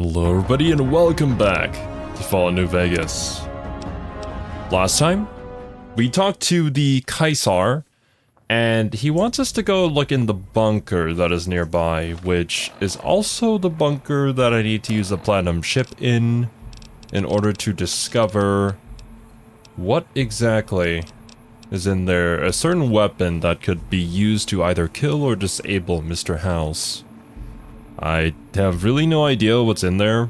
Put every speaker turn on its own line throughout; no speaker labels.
Hello everybody and welcome back to Fallout New Vegas. Last time, we talked to the Kaisar, and he wants us to go look in the bunker that is nearby, which is also the bunker that I need to use the platinum chip in order to discover what exactly is in there. A certain weapon that could be used to either kill or disable Mr. House. I have really no idea what's in there.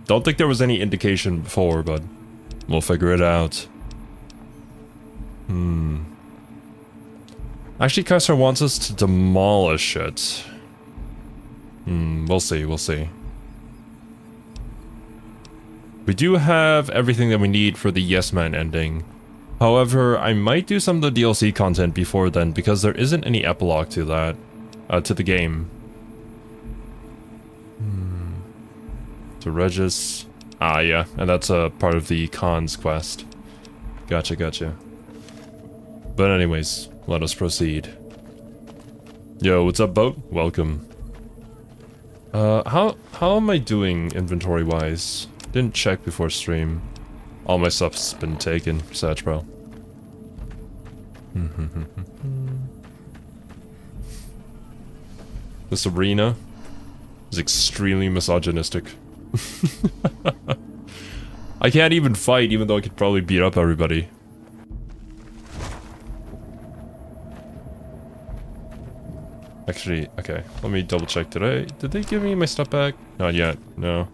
Don't think there was any indication before, but we'll figure it out. Actually, Kaisar wants us to demolish it. We'll see, we'll see. We do have everything that we need for the Yes Man ending. However, I might do some of the DLC content before then because there isn't any epilogue to that, to the game. To Regis. Ah, yeah, and that's a part of the Khan's quest. Gotcha, gotcha. But anyways, let us proceed. Yo, what's up, boat? Welcome. How am I doing inventory-wise? Didn't check before stream. All my stuff's been taken, Satch, bro. This arena is extremely misogynistic. I can't even fight, even though I could probably beat up everybody. Actually, okay, let me double check. Did they give me my stuff back? Not yet, no.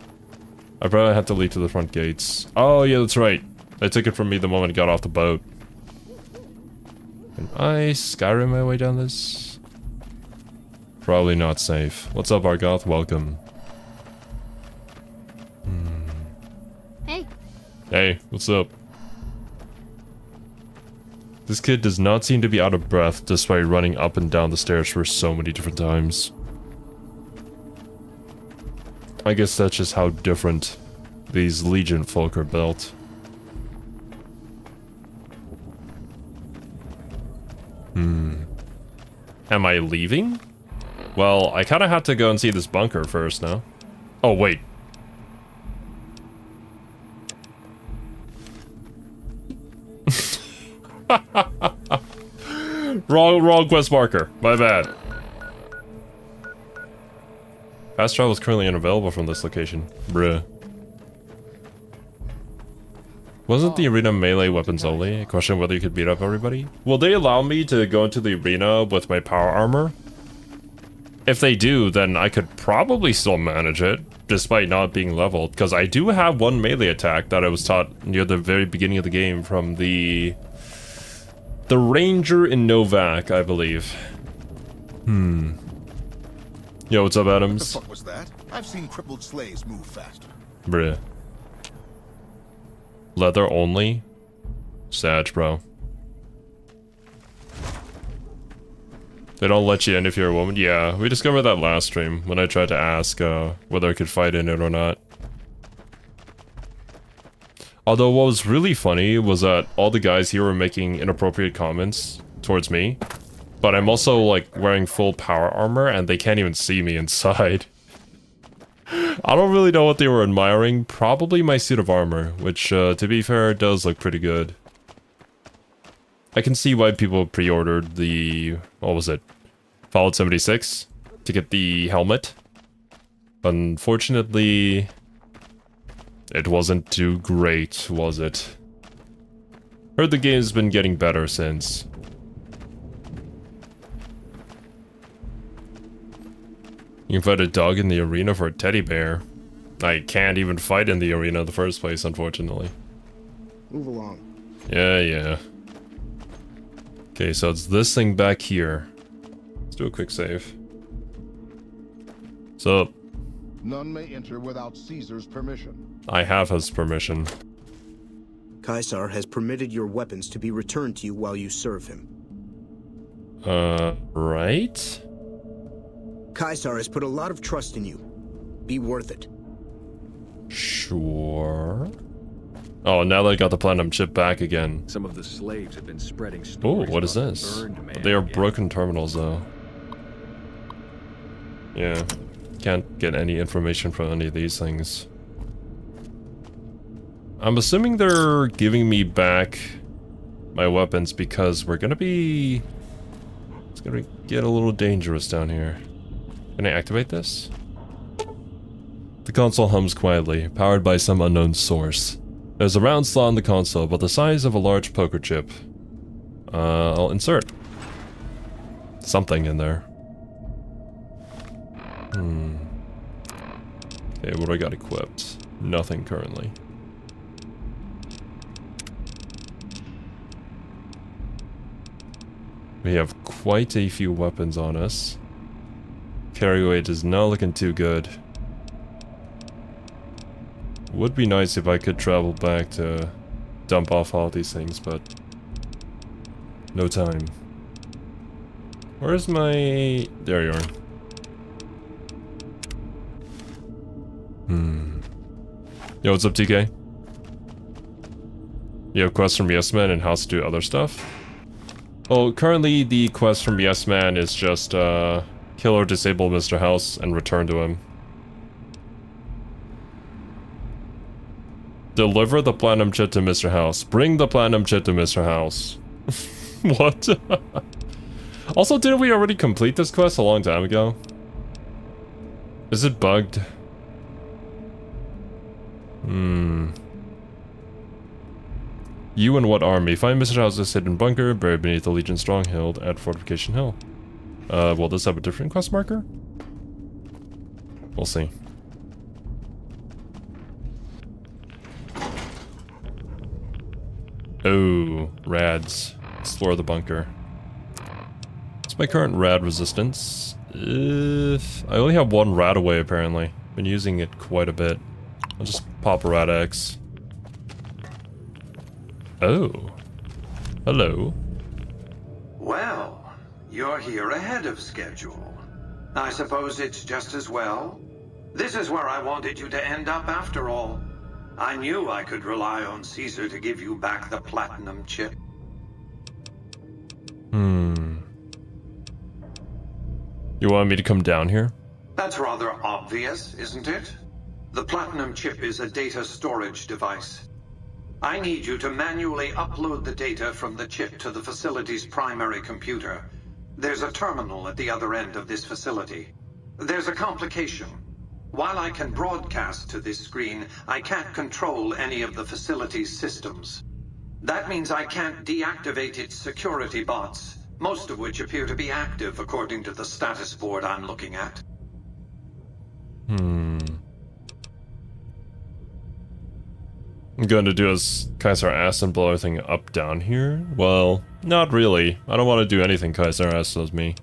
I probably had to leave to the front gates. Oh yeah, that's right. They took it from me the moment I got off the boat. Can I Skyrim my way down this? Probably not safe. What's up, Argoth? Welcome.
Hey.
Hey, what's up? This kid does not seem to be out of breath despite running up and down the stairs for so many different times. I guess that's just how different these Legion folk are built. Am I leaving? Well, I kind of have to go and see this bunker first now. Oh, wait. Wrong quest marker. My bad. Fast travel is currently unavailable from this location. Bruh. Wasn't the arena melee weapons only? A question whether you could beat up everybody? Will they allow me to go into the arena with my power armor? If they do, then I could probably still manage it, despite not being leveled, because I do have one melee attack that I was taught near the very beginning of the game from the Ranger in Novak, I believe. Yo, what's up, Adams?
What the fuck was that? I've seen crippled slaves move faster.
Bruh. Leather only? Sag, bro. They don't let you in if you're a woman? Yeah, we discovered that last stream when I tried to ask whether I could fight in it or not. Although what was really funny was that all the guys here were making inappropriate comments towards me. But I'm also like wearing full power armor and they can't even see me inside. I don't really know what they were admiring. Probably my suit of armor, which to be fair does look pretty good. I can see why people pre-ordered the, what was it? Fallout 76 to get the helmet. Unfortunately, it wasn't too great, was it? Heard the game's been getting better since. You can fight a dog in the arena for a teddy bear. I can't even fight in the arena in the first place, unfortunately.
Move along.
Yeah. Okay, so it's this thing back here. Let's do a quick save. So,
None may enter without Caesar's permission.
I have his permission.
Kaisar has permitted your weapons to be returned to you while you serve him.
Right?
Kaisar has put a lot of trust in you. Be worth it.
Sure. Oh, now that I got the platinum chip back again.
Some of the slaves have been spreading
Oh,
stories
what is
about
this?
the burned man
They are
again.
broken terminals, though. Yeah. Can't get any information from any of these things. I'm assuming they're giving me back my weapons because we're gonna be... It's gonna get a little dangerous down here. Can I activate this? The console hums quietly, powered by some unknown source. There's a round slot in the console, about the size of a large poker chip. I'll insert something in there. Okay, what do I got equipped? Nothing currently. We have quite a few weapons on us. Carry weight is not looking too good. Would be nice if I could travel back to dump off all these things, but no time. Where's my... There you are. Yo, what's up, TK? You have quests from Yes Man and how to do other stuff? Well, currently the quest from Yes Man is just, kill or disable Mr. House and return to him. Deliver the platinum chip to Mr. House. Bring the platinum chip to Mr. House. What? Also, didn't we already complete this quest a long time ago? Is it bugged? You and what army? Find Mr. House's hidden bunker, buried beneath the Legion stronghold at Fortification Hill. Will this have a different quest marker? We'll see. Oh, rads. Explore the bunker. What's my current rad resistance? I only have one rad away apparently. Been using it quite a bit. I'll just pop a rad X. Oh. Hello.
Well, you're here ahead of schedule. I suppose it's just as well. This is where I wanted you to end up after all. I knew I could rely on Caesar to give you back the platinum chip.
You want me to come down here?
That's rather obvious, isn't it? The platinum chip is a data storage device. I need you to manually upload the data from the chip to the facility's primary computer. There's a terminal at the other end of this facility. There's a complication. While I can broadcast to this screen, I can't control any of the facility's systems. That means I can't deactivate its security bots, most of which appear to be active according to the status board I'm looking at.
I'm going to do as Kaiser asked and blow everything up down here? Well, not really. I don't want to do anything Kaiser asked of me.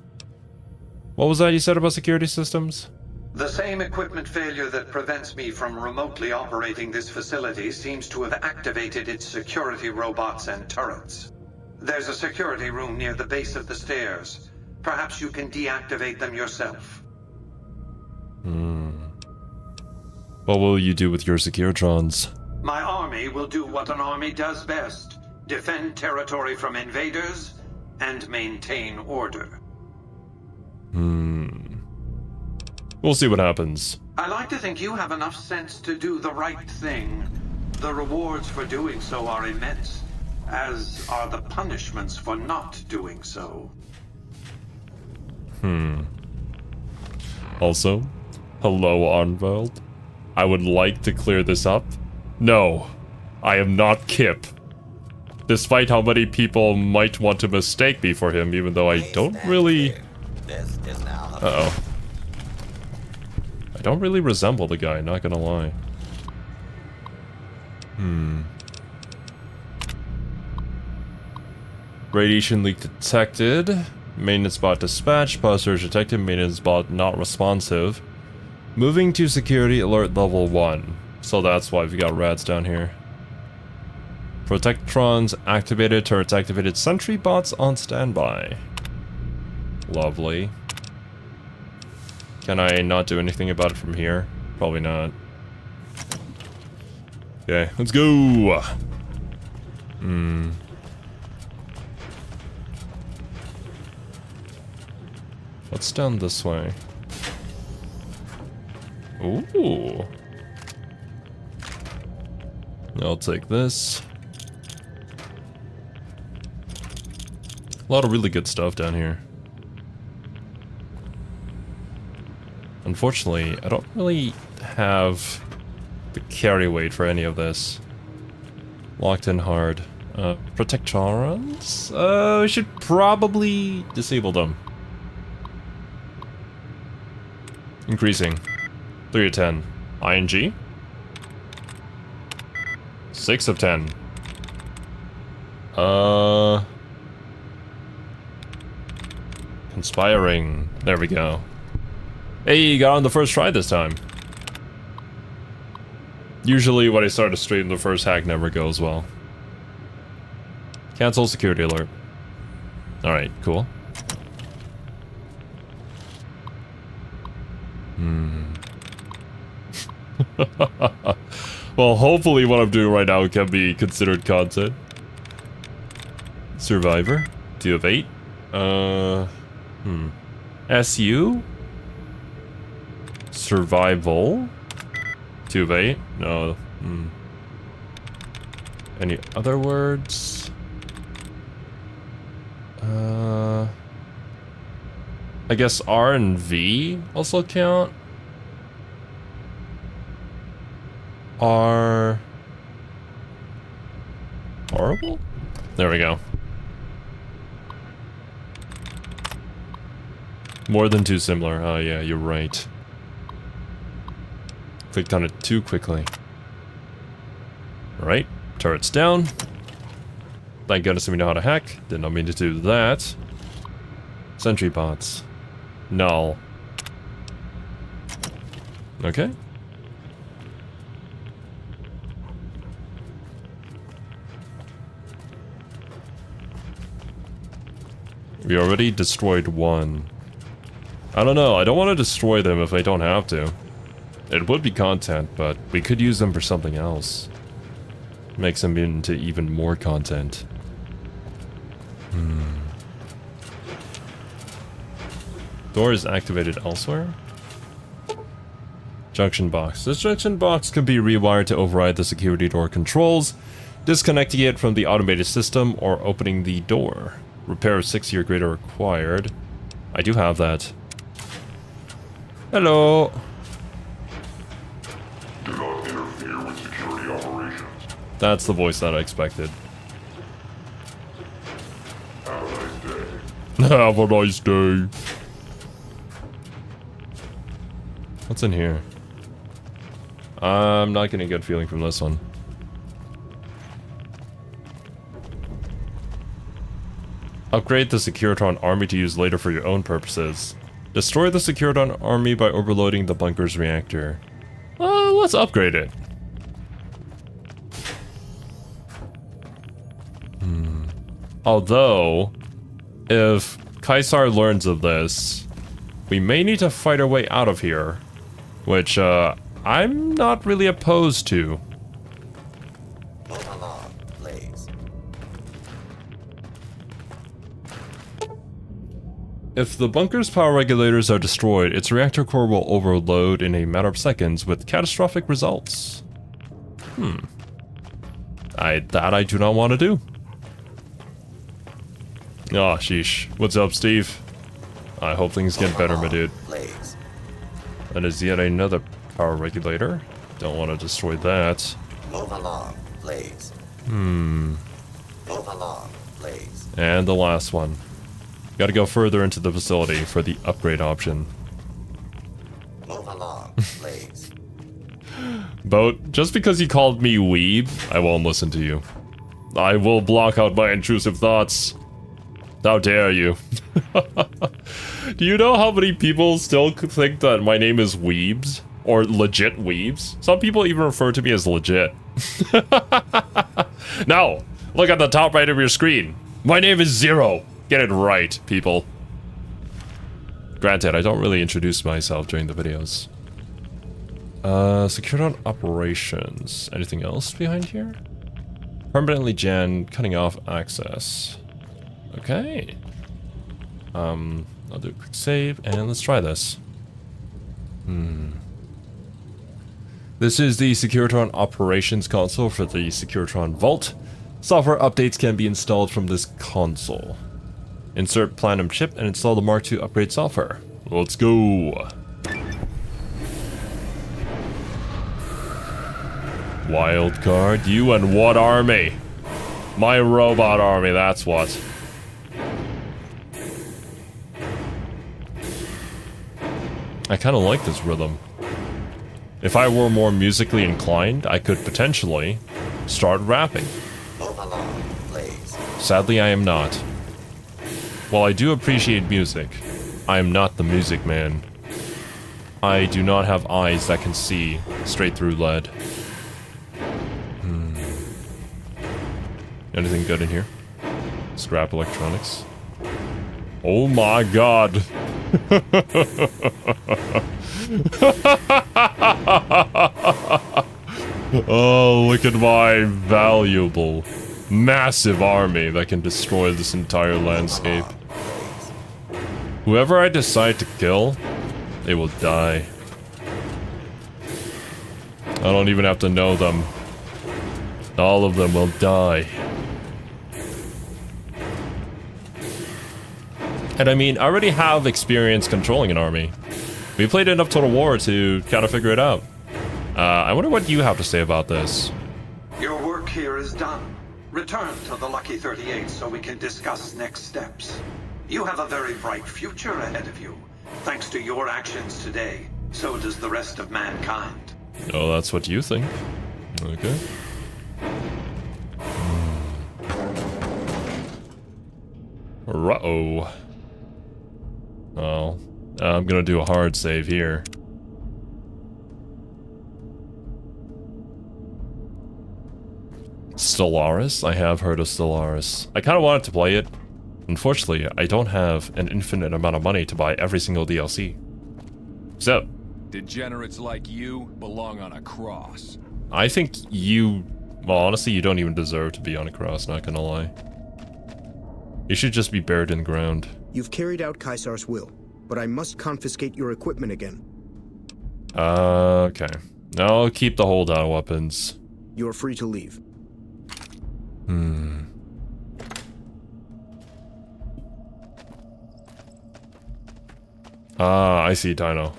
What was that you said about security systems?
The same equipment failure that prevents me from remotely operating this facility seems to have activated its security robots and turrets. There's a security room near the base of the stairs. Perhaps you can deactivate them yourself.
What will you do with your Securitrons?
My army will do what an army does best. Defend territory from invaders and maintain order.
We'll see what happens.
I like to think you have enough sense to do the right thing. The rewards for doing so are immense, as are the punishments for not doing so.
Also, hello Arnveld. I would like to clear this up. No, I am not Kip. Despite how many people might want to mistake me for him, even though I don't really... Uh-oh. I don't really resemble the guy, not gonna lie. Radiation leak detected. Maintenance bot dispatched. Power surge detected. Maintenance bot not responsive. Moving to security alert level 1. So that's why we got rads down here. Protectrons activated. Turrets activated. Sentry bots on standby. Lovely. Can I not do anything about it from here? Probably not. Okay, let's go! What's down this way? Ooh. I'll take this. A lot of really good stuff down here. Unfortunately, I don't really have the carry weight for any of this. Locked in hard. Protectorons? We should probably disable them. Increasing. 3 of 10. ING? 6 of 10. Conspiring. There we go. Hey, you got on the first try this time. Usually when I start a stream, the first hack never goes well. Cancel security alert. Alright, cool. Well, hopefully what I'm doing right now can be considered content. Survivor. 2 of 8. SU? Survival? 2 of 8? No. Any other words? I guess R and V also count? R... Horrible? There we go. More than too similar. Oh yeah, you're right. Clicked on it too quickly. Alright, turrets down. Thank goodness we know how to hack. Did not mean to do that. Sentry bots. Null. Okay. We already destroyed one. I don't know, I don't want to destroy them if I don't have to. It would be content, but we could use them for something else. Makes them into even more content. Door is activated elsewhere. Junction box. This junction box can be rewired to override the security door controls, disconnecting it from the automated system, or opening the door. Repair of 60 or greater required. I do have that. Hello.
Do not interfere with security operations.
That's the voice that I expected.
Have a nice day.
Have a nice day. What's in here? I'm not getting a good feeling from this one. Upgrade the Securitron army to use later for your own purposes. Destroy the Securitron army by overloading the bunker's reactor. Let's upgrade it. Although, if Caesar learns of this, we may need to fight our way out of here. Which, I'm not really opposed to.
Move along, please.
If the bunker's power regulators are destroyed, its reactor core will overload in a matter of seconds with catastrophic results. That I do not want to do. Oh, sheesh. What's up, Steve? I hope things get better, my dude.
Please.
That is yet another power regulator. Don't want to destroy that.
Move along, please. Move along, please.
And the last one. Gotta go further into the facility for the upgrade option.
Move along, please.
Boat, just because you called me weeb, I won't listen to you. I will block out my intrusive thoughts. How dare you? Do you know how many people still think that my name is Weebs? Or legit Weebs? Some people even refer to me as legit. Now, look at the top right of your screen. My name is Zero. Get it right, people. Granted, I don't really introduce myself during the videos. Secured on operations. Anything else behind here? Permanently cutting off access. Okay. I'll do a quick save and let's try this. This is the Securitron Operations console for the Securitron Vault. Software updates can be installed from this console. Insert Platinum chip and install the Mark II upgrade software. Let's go! Wildcard, you and what army? My robot army, that's what. I kind of like this rhythm. If I were more musically inclined, I could potentially start rapping.
Move along, please.
Sadly, I am not. While I do appreciate music, I am not the music man. I do not have eyes that can see straight through lead. Anything good in here? Scrap electronics. Oh my god. Oh, look at my valuable, massive army that can destroy this entire landscape. Whoever I decide to kill, they will die. I don't even have to know them. All of them will die. And I mean, I already have experience controlling an army. We played enough Total War to kind of figure it out. I wonder what you have to say about this.
Your work here is done. Return to the Lucky 38 so we can discuss next steps. You have a very bright future ahead of you. Thanks to your actions today, so does the rest of mankind.
Oh, that's what you think. Okay. Uh-oh. Oh, I'm gonna do a hard save here. Stellaris? I have heard of Stellaris. I kind of wanted to play it. Unfortunately, I don't have an infinite amount of money to buy every single DLC. So,
Degenerates like you belong on a cross.
I think you... Well, honestly, you don't even deserve to be on a cross, not gonna lie. You should just be buried in the ground.
You've carried out Caesar's will, but I must confiscate your equipment again.
Okay. I'll keep the holdout weapons.
You're free to leave.
Ah, I see, Dino.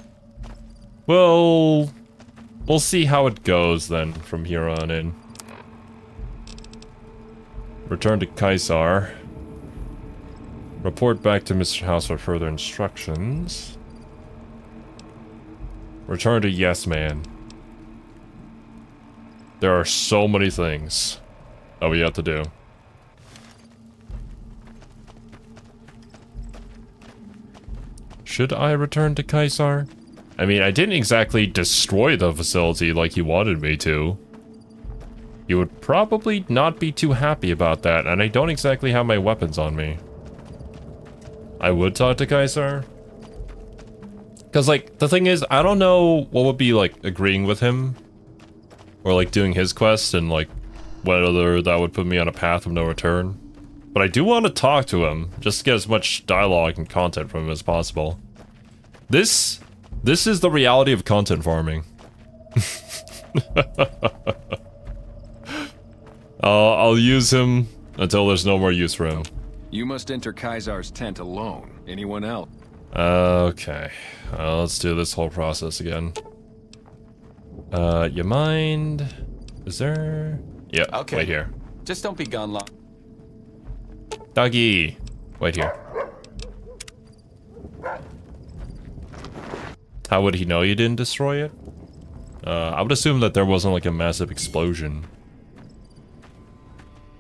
Well, we'll see how it goes then from here on in. Return to Caesar. Report back to Mr. House for further instructions. Return to Yes Man. There are so many things that we have to do. Should I return to Caesar? I mean, I didn't exactly destroy the facility like he wanted me to. He would probably not be too happy about that, and I don't exactly have my weapons on me. I would talk to Caesar. Because, like, the thing is, I don't know what would be, like, agreeing with him. Or, like, doing his quest, and, like, whether that would put me on a path of no return. But I do want to talk to him, just to get as much dialogue and content from him as possible. This is the reality of content farming. I'll use him until there's no more use for him.
You must enter Caesar's tent alone. Anyone else?
Okay. Let's do this whole process again. You mind? Is there... Yeah,
okay.
Wait here.
Just don't be gone long.
Doggy! Wait here. How would he know you didn't destroy it? I would assume that there wasn't like a massive explosion.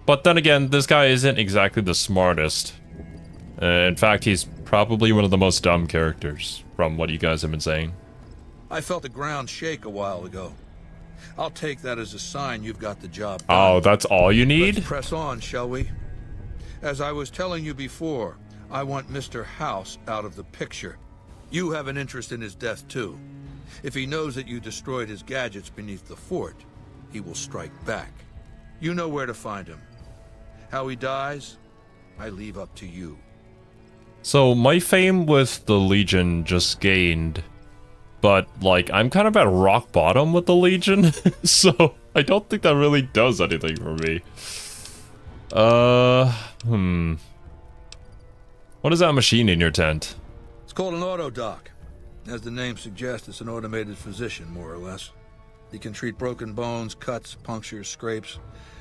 But then again, this guy isn't exactly the smartest. In fact, he's probably one of the most dumb characters, from what you guys have been saying.
I felt the ground shake a while ago. I'll take that as a sign you've got the job done.
Oh, that's all you need?
Let's press on, shall we? As I was telling you before, I want Mr. House out of the picture. You have an interest in his death, too. If he knows that you destroyed his gadgets beneath the fort, he will strike back. You know where to find him. How he dies, I leave up to you.
So, my fame with the Legion just gained but like I'm kind of at rock bottom with the Legion, so I don't think that really does anything for me. What is that machine in your tent?
It's called an auto-doc. As the name suggests, it's an automated physician, more or less. He can treat broken bones, cuts, punctures, scrapes.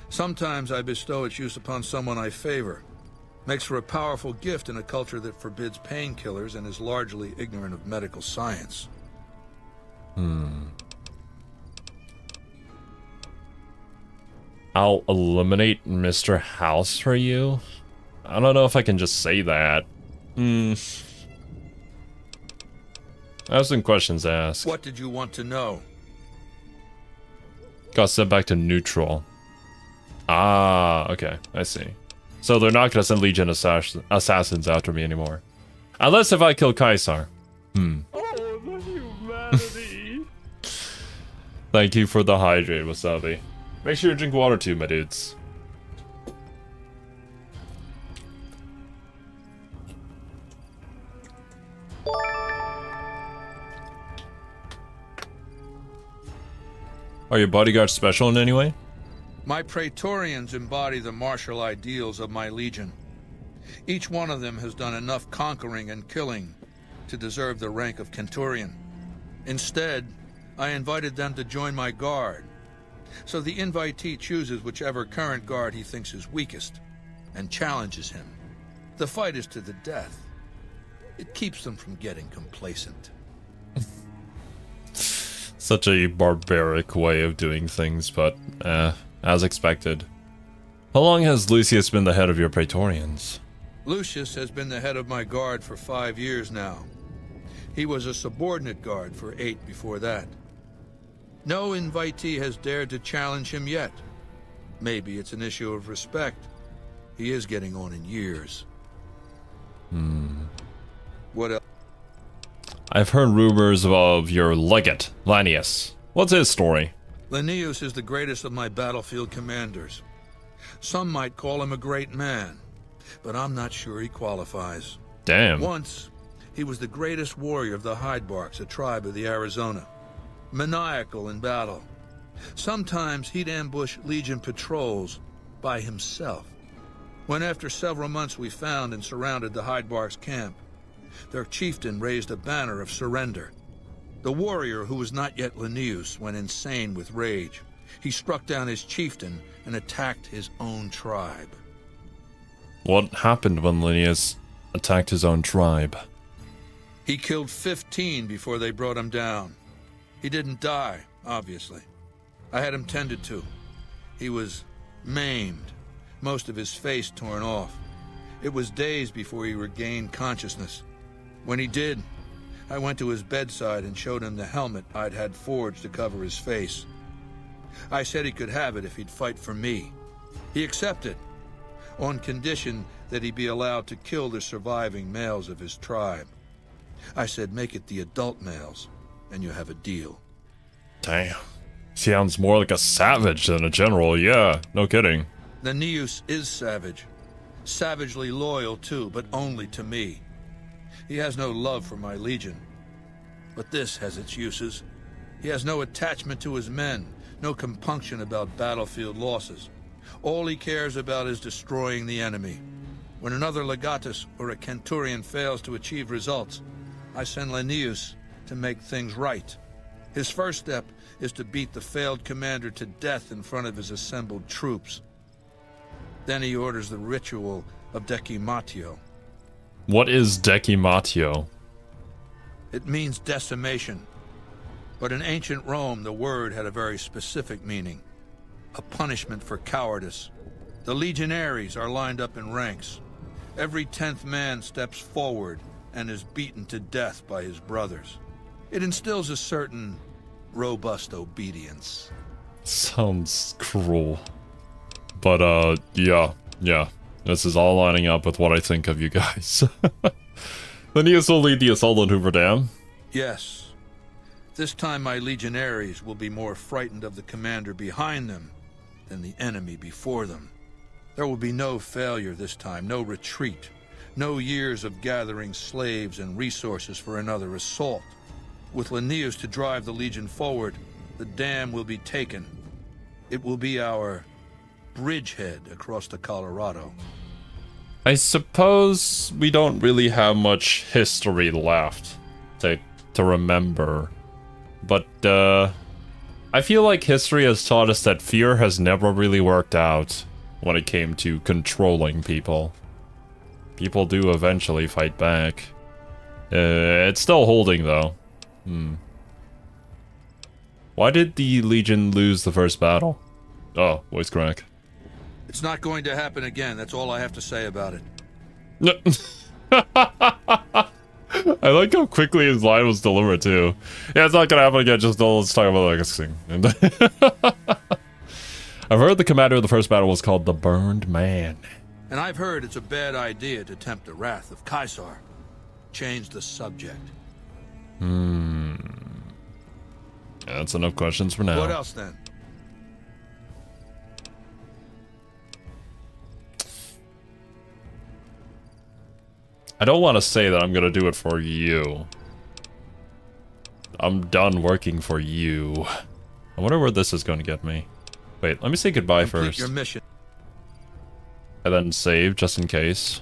Sometimes I bestow its use upon someone I favor. Makes for a powerful gift in a culture that forbids painkillers and is largely ignorant of medical science.
I'll eliminate Mr. House for you? I don't know if I can just say that. I have some questions to ask.
What did you want to know?
Got sent back to neutral. Ah, okay, I see. So they're not gonna send Legion assassins after me anymore. Unless if I kill Caesar. Oh, the humanity. Thank you for the hydrate, Wasabi. Make sure you drink water too, my dudes. Are your bodyguards special in any way?
My Praetorians embody the martial ideals of my legion. Each one of them has done enough conquering and killing to deserve the rank of Centurion. Instead, I invited them to join my guard. So the invitee chooses whichever current guard he thinks is weakest and challenges him. The fight is to the death. It keeps them from getting complacent.
Such a barbaric way of doing things, but as expected. How long has Lucius been the head of your Praetorians?
Lucius has been the head of my guard for 5 years now. He was a subordinate guard for 8 before that. No invitee has dared to challenge him yet. Maybe it's an issue of respect. He is getting on in years. What else?
I've heard rumors of your legate, Lanius. What's his story?
Linnaeus is the greatest of my battlefield commanders. Some might call him a great man, but I'm not sure he qualifies.
Damn.
Once, he was the greatest warrior of the Hydebarks, a tribe of the Arizona. Maniacal in battle. Sometimes he'd ambush Legion patrols by himself. When after several months we found and surrounded the Hydebarks camp, their chieftain raised a banner of surrender. The warrior, who was not yet Linnaeus, went insane with rage. He struck down his chieftain and attacked his own tribe.
What happened when Linnaeus attacked his own tribe?
He killed 15 before they brought him down. He didn't die, obviously. I had him tended to. He was maimed, most of his face torn off. It was days before he regained consciousness. When he did, I went to his bedside and showed him the helmet I'd had forged to cover his face. I said he could have it if he'd fight for me. He accepted, on condition that he be allowed to kill the surviving males of his tribe. I said, make it the adult males, and you have a deal.
Damn. Sounds more like a savage than a general, yeah, no kidding.
Linnaeus is savage. Savagely loyal, too, but only to me. He has no love for my legion. But this has its uses. He has no attachment to his men, no compunction about battlefield losses. All he cares about is destroying the enemy. When another legatus or a centurion fails to achieve results, I send Linnaeus to make things right. His first step is to beat the failed commander to death in front of his assembled troops. Then he orders the ritual of decimatio.
What is decimatio?
It means decimation. But in ancient Rome, the word had a very specific meaning. A punishment for cowardice. The legionaries are lined up in ranks. Every 10th man steps forward and is beaten to death by his brothers. It instills a certain robust obedience.
Sounds cruel. But, yeah. This is all lining up with what I think of you guys. Linnaeus will lead the assault on Hoover Dam.
Yes. This time my legionaries will be more frightened of the commander behind them than the enemy before them. There will be no failure this time, no retreat, no years of gathering slaves and resources for another assault. With Linnaeus to drive the Legion forward, the dam will be taken. It will be our bridgehead across the Colorado.
I suppose we don't really have much history left to remember. But, I feel like history has taught us that fear has never really worked out when it came to controlling people. People do eventually fight back. It's still holding, though. Why did the Legion lose the first battle? Oh, voice crack.
It's not going to happen again. That's all I have to say about it.
I like how quickly his line was delivered, too. Yeah, it's not gonna happen again, just let's talk about the next thing. I've heard the commander of the first battle was called the Burned Man.
And I've heard it's a bad idea to tempt the wrath of Caesar. Change the subject.
Yeah, that's enough questions for now.
What else, then?
I don't want to say that I'm gonna do it for you. I'm done working for you. I wonder where this is going to get me. Wait, let me say goodbye
Complete
first.
your mission.
And then save, just in case.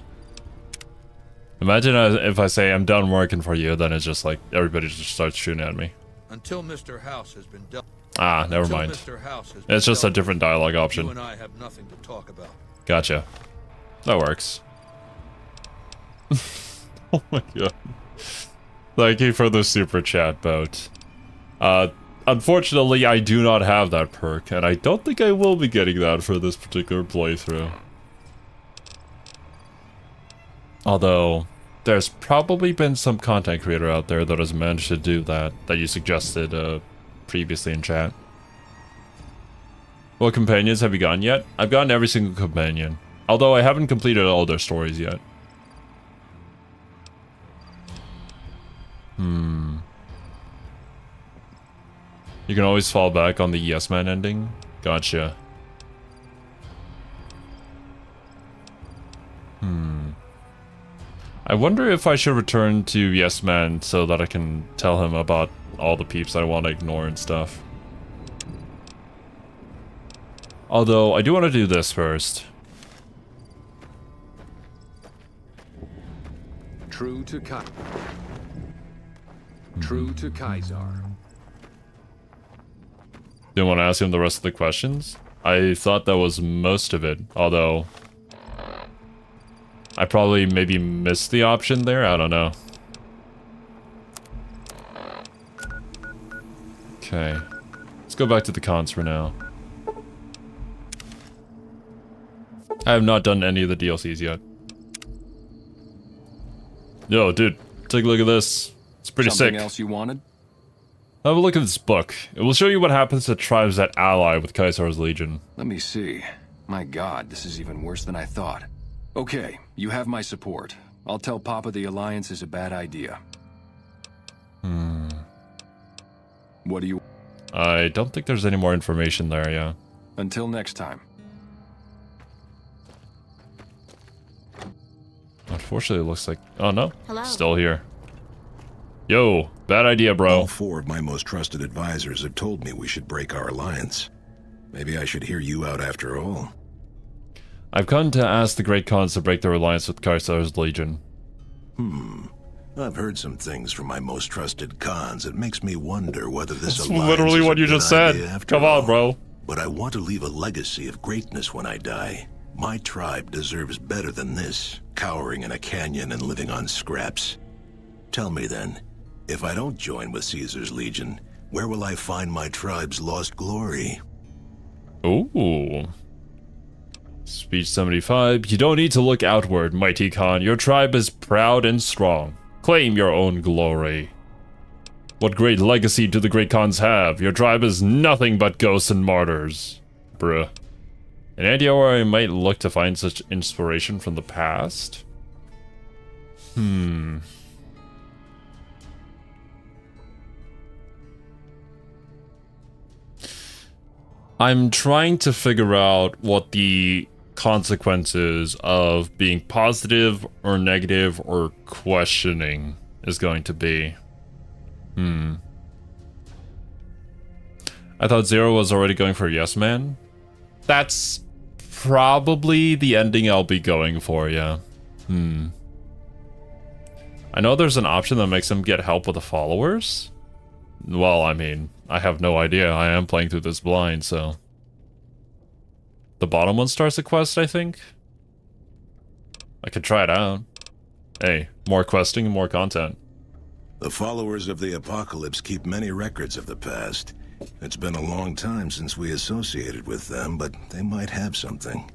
Imagine if I say I'm done working for you, then it's just like, everybody just starts shooting at me.
Until Mr. House has been dealt.
Ah, never mind. It's just a different dialogue option.
You and I have nothing to talk about.
Gotcha. That works. Oh my god. Thank you for the super chat, Boat. Unfortunately, I do not have that perk, and I don't think I will be getting that for this particular playthrough. Although, there's probably been some content creator out there that has managed to do that you suggested previously in chat. What companions have you gotten yet? I've gotten every single companion. Although I haven't completed all their stories yet. You can always fall back on the Yes Man ending? Gotcha. I wonder if I should return to Yes Man so that I can tell him about all the peeps I want to ignore and stuff. Although, I do want to do this first.
True to Kaiser. True to Kaiser.
Didn't want to ask him the rest of the questions. I thought that was most of it, although I probably maybe missed the option there, I don't know. Okay, let's go back to the cons for now. I have not done any of the DLCs yet. Yo, dude, take a look at this. It's pretty sick.
Something else you wanted?
Have a look at this book. It will show you what happens to tribes that ally with Caesar's Legion.
Let me see. My god, this is even worse than I thought. Okay, you have my support. I'll tell Papa the Alliance is a bad idea. What do you...
I don't think there's any more information there, yeah.
Until next time.
Unfortunately, it looks like... Oh, no.
Hello.
Still here. Yo, bad idea, bro.
All four of my most trusted advisors have told me we should break our alliance. Maybe I should hear you out after all.
I've come to ask the Great Khans to break their alliance with Caesar's Legion.
I've heard some things from my most trusted Khans that makes me wonder whether this
That's
alliance
literally
is
what
a
you
good
just said.
idea after
Come on,
all.
bro.
But I want to leave a legacy of greatness when I die. My tribe deserves better than this, cowering in a canyon and living on scraps. Tell me then, if I don't join with Caesar's Legion, where will I find my tribe's lost glory?
Ooh. Speech 75. You don't need to look outward, mighty Khan. Your tribe is proud and strong. Claim your own glory. What great legacy do the Great Khans have? Your tribe is nothing but ghosts and martyrs. Bruh. An idea where I might look to find such inspiration from the past? I'm trying to figure out what the consequences of being positive or negative or questioning is going to be. I thought Zero was already going for Yes Man. That's probably the ending I'll be going for, yeah. I know there's an option that makes him get help with the followers. Well, I mean, I have no idea. I am playing through this blind, so... The bottom one starts the quest, I think? I could try it out. Hey, more questing and more content.
The followers of the apocalypse keep many records of the past. It's been a long time since we associated with them, but they might have something.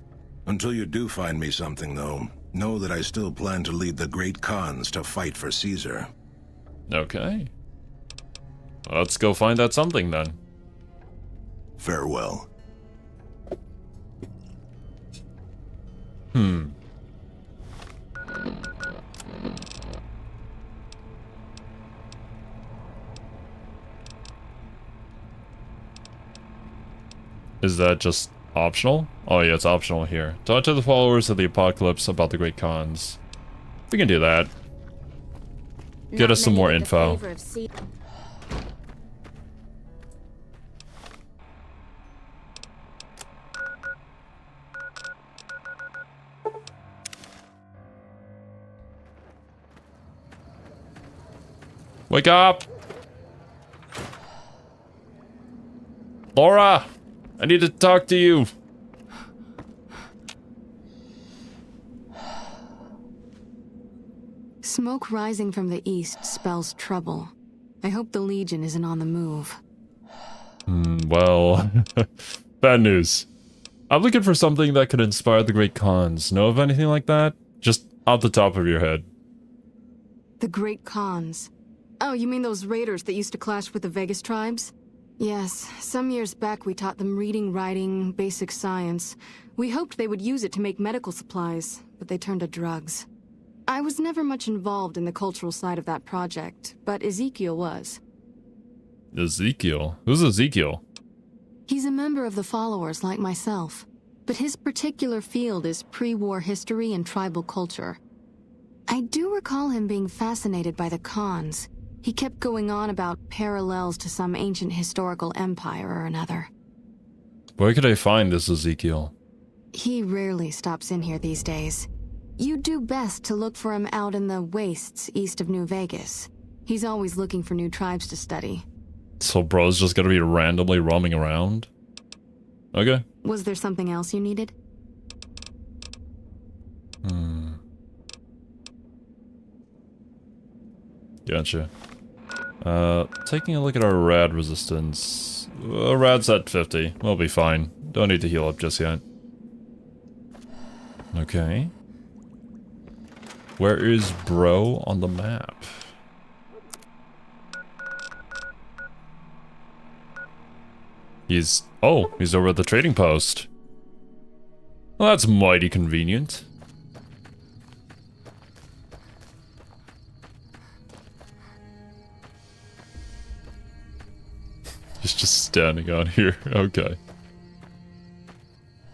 Until you do find me something, though, know that I still plan to lead the great Khans to fight for Caesar.
Okay. Let's go find that something, then.
Farewell.
Is that just optional? Oh yeah, it's optional here. Talk to the followers of the apocalypse about the great Khans. We can do that. Get us some more info. Wake up! Laura! I need to talk to you!
Smoke rising from the east spells trouble. I hope the Legion isn't on the move.
Well... bad news. I'm looking for something that could inspire the great Khans. Know of anything like that? Just off the top of your head.
The Great Khans. Oh, you mean those raiders that used to clash with the Vegas tribes? Yes, some years back we taught them reading, writing, basic science. We hoped they would use it to make medical supplies, but they turned to drugs. I was never much involved in the cultural side of that project, but Ezekiel was.
Ezekiel? Who's Ezekiel?
He's a member of the followers like myself, but his particular field is pre-war history and tribal culture. I do recall him being fascinated by the Khans. He kept going on about parallels to some ancient historical empire or another.
Where could I find this Ezekiel?
He rarely stops in here these days. You'd do best to look for him out in the wastes east of New Vegas. He's always looking for new tribes to study.
So bro's just gonna be randomly roaming around? Okay.
Was there something else you needed?
Gotcha. Taking a look at our rad resistance. Rad's at 50. We'll be fine. Don't need to heal up just yet. Okay. Where is bro on the map? He's over at the trading post. Well, that's mighty convenient. He's just standing out here. Okay.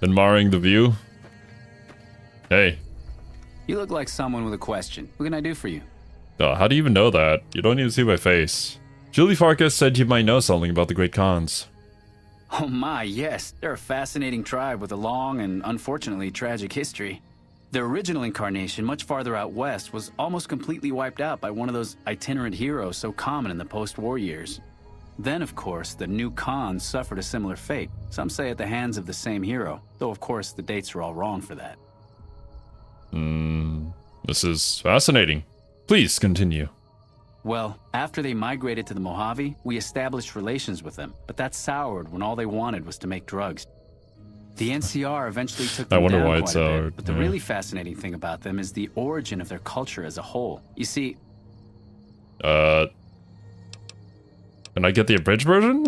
Admiring the view. Hey.
You look like someone with a question. What can I do for you?
How do you even know that? You don't even see my face. Julie Farkas said you might know something about the Great Khans.
Oh my, yes. They're a fascinating tribe with a long and unfortunately tragic history. Their original incarnation, much farther out west, was almost completely wiped out by one of those itinerant heroes so common in the post-war years. Then, of course, the new Khans suffered a similar fate. Some say at the hands of the same hero, though of course the dates are all wrong for that.
This is fascinating. Please continue.
Well, after they migrated to the Mojave, we established relations with them, but that soured when all they wanted was to make drugs. The NCR eventually took them down quite a bit, but the really fascinating thing about them is the origin of their culture as a whole. You see...
Can I get the abridged version?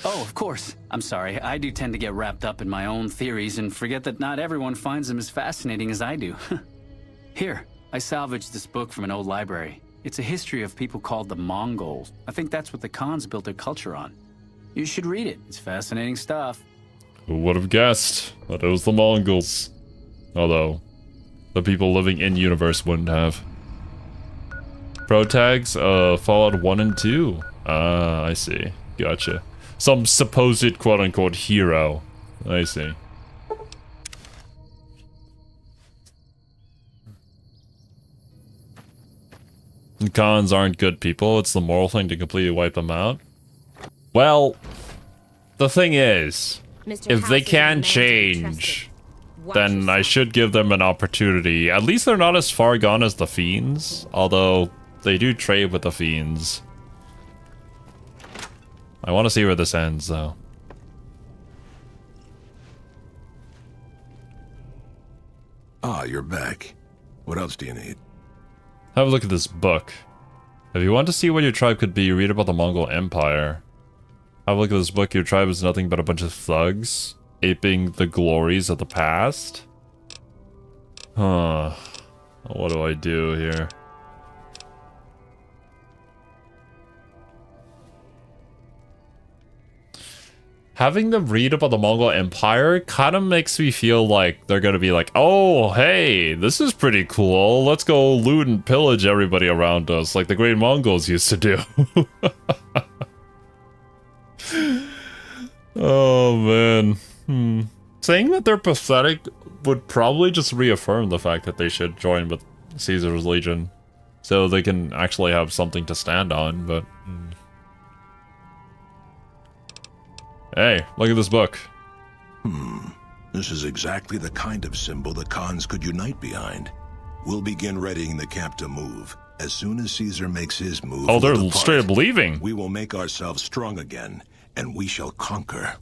Oh, of course. I'm sorry. I do tend to get wrapped up in my own theories and forget that not everyone finds them as fascinating as I do. Here, I salvaged this book from an old library. It's a history of people called the Mongols. I think that's what the Khans built their culture on. You should read it. It's fascinating stuff.
Who would have guessed that it was the Mongols? Although, the people living in universe wouldn't have. Pro tags, Fallout 1 and 2. Ah, I see. Gotcha. Some supposed quote-unquote hero. I see. The Khans aren't good people. It's the moral thing to completely wipe them out. Well, the thing is, if they can change, then I should give them an opportunity. At least they're not as far gone as the Fiends, although they do trade with the Fiends. I want to see where this ends, though.
Ah, you're back. What else do you need?
Have a look at this book. If you want to see what your tribe could be, read about the Mongol Empire. Have a look at this book. Your tribe is nothing but a bunch of thugs, aping the glories of the past. Huh. What do I do here? Having them read about the Mongol Empire kind of makes me feel like they're gonna be like, oh, hey, this is pretty cool. Let's go loot and pillage everybody around us like the great Mongols used to do. Oh, man. Saying that they're pathetic would probably just reaffirm the fact that they should join with Caesar's Legion. So they can actually have something to stand on, but... Hey, look at this book.
This is exactly the kind of symbol the Khans could unite behind. We'll begin readying the camp to move. As soon as Caesar makes his move...
Oh, they're straight up leaving.
We will make ourselves strong again, and we shall conquer.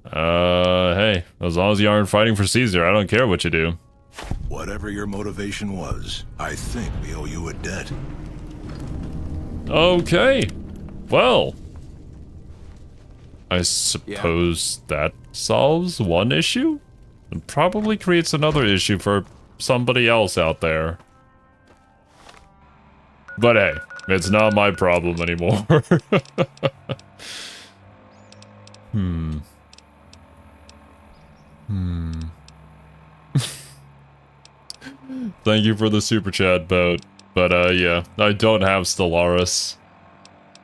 Hey, as long as you aren't fighting for Caesar, I don't care what you do.
Whatever your motivation was, I think we owe you a debt.
Okay. Well... I suppose that solves one issue? And probably creates another issue for somebody else out there. But hey, it's not my problem anymore. Thank you for the super chat, Boat. But yeah, I don't have Stellaris.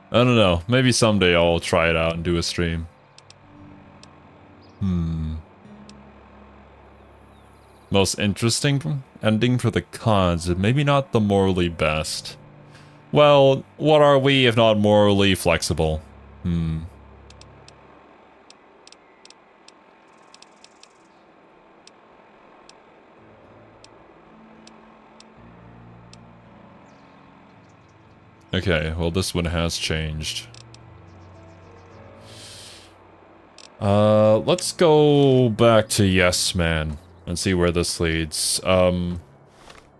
I don't know, maybe someday I'll try it out and do a stream. Most interesting ending for the Khans, maybe not the morally best. Well, what are we if not morally flexible? Okay, well this one has changed. Let's go back to Yes Man and see where this leads.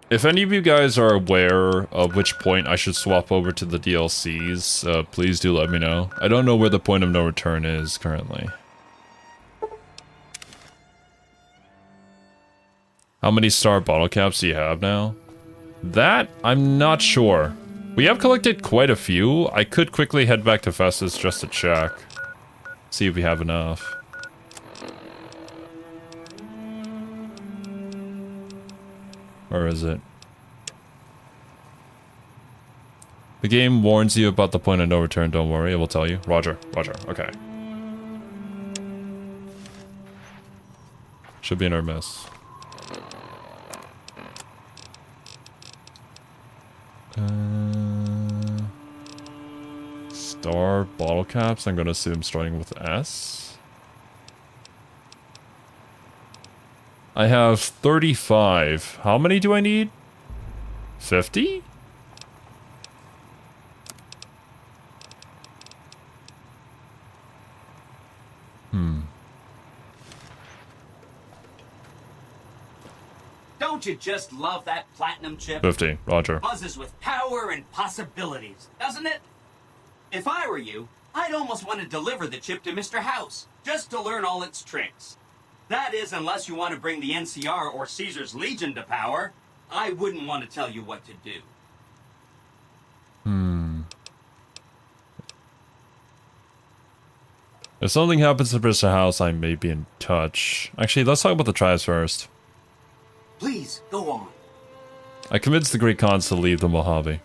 If any of you guys are aware of which point I should swap over to the DLCs, please do let me know. I don't know where the point of no return is currently. How many star bottle caps do you have now? That, I'm not sure. We have collected quite a few. I could quickly head back to Festus just to check. See if we have enough. Where is it? The game warns you about the point of no return, don't worry, it will tell you. Roger, roger, okay. Should be in our miss. Star bottle caps, I'm gonna assume starting with S. I have 35. How many do I need? 50?
Don't you just love that platinum chip?
50, roger.
Buzzes with power and possibilities, doesn't it? If I were you, I'd almost want to deliver the chip to Mr. House, just to learn all its tricks. That is, unless you want to bring the NCR or Caesar's Legion to power. I wouldn't want to tell you what to do.
If something happens to Mr. House, I may be in touch. Actually, let's talk about the tribes first.
Please, go on.
I convinced the Great Khans to leave the Mojave.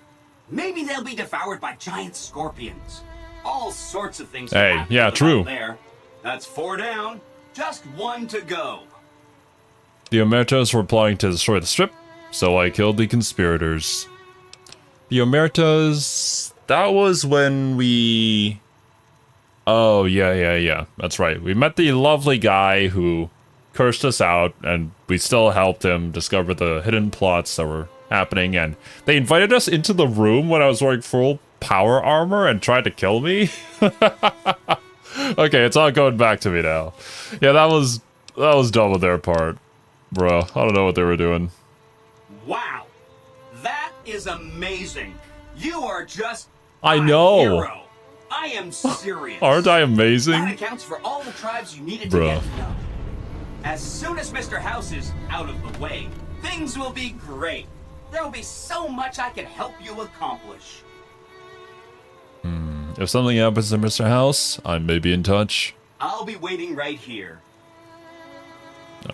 Maybe they'll be devoured by giant scorpions. All sorts of things.
Hey,
happen
yeah,
out
true.
There. That's 4 down. Just 1 to go.
The Omertas were plotting to destroy the strip, so I killed the conspirators. The Omertas... That was when we... Oh, yeah. That's right. We met the lovely guy who cursed us out, and we still helped him discover the hidden plots that were happening, and they invited us into the room when I was wearing full power armor and tried to kill me. Okay, it's all going back to me now. Yeah, that was dumb on their part. Bro, I don't know what they were doing.
Wow. That is amazing. You are just
I
a
know.
hero. I am serious.
Aren't I amazing?
That accounts for all the tribes you needed
Bro.
to get to know. As soon as Mr. House is out of the way, things will be great. There will be so much I can help you accomplish.
If something happens to Mr. House, I may be in touch.
I'll be waiting right here.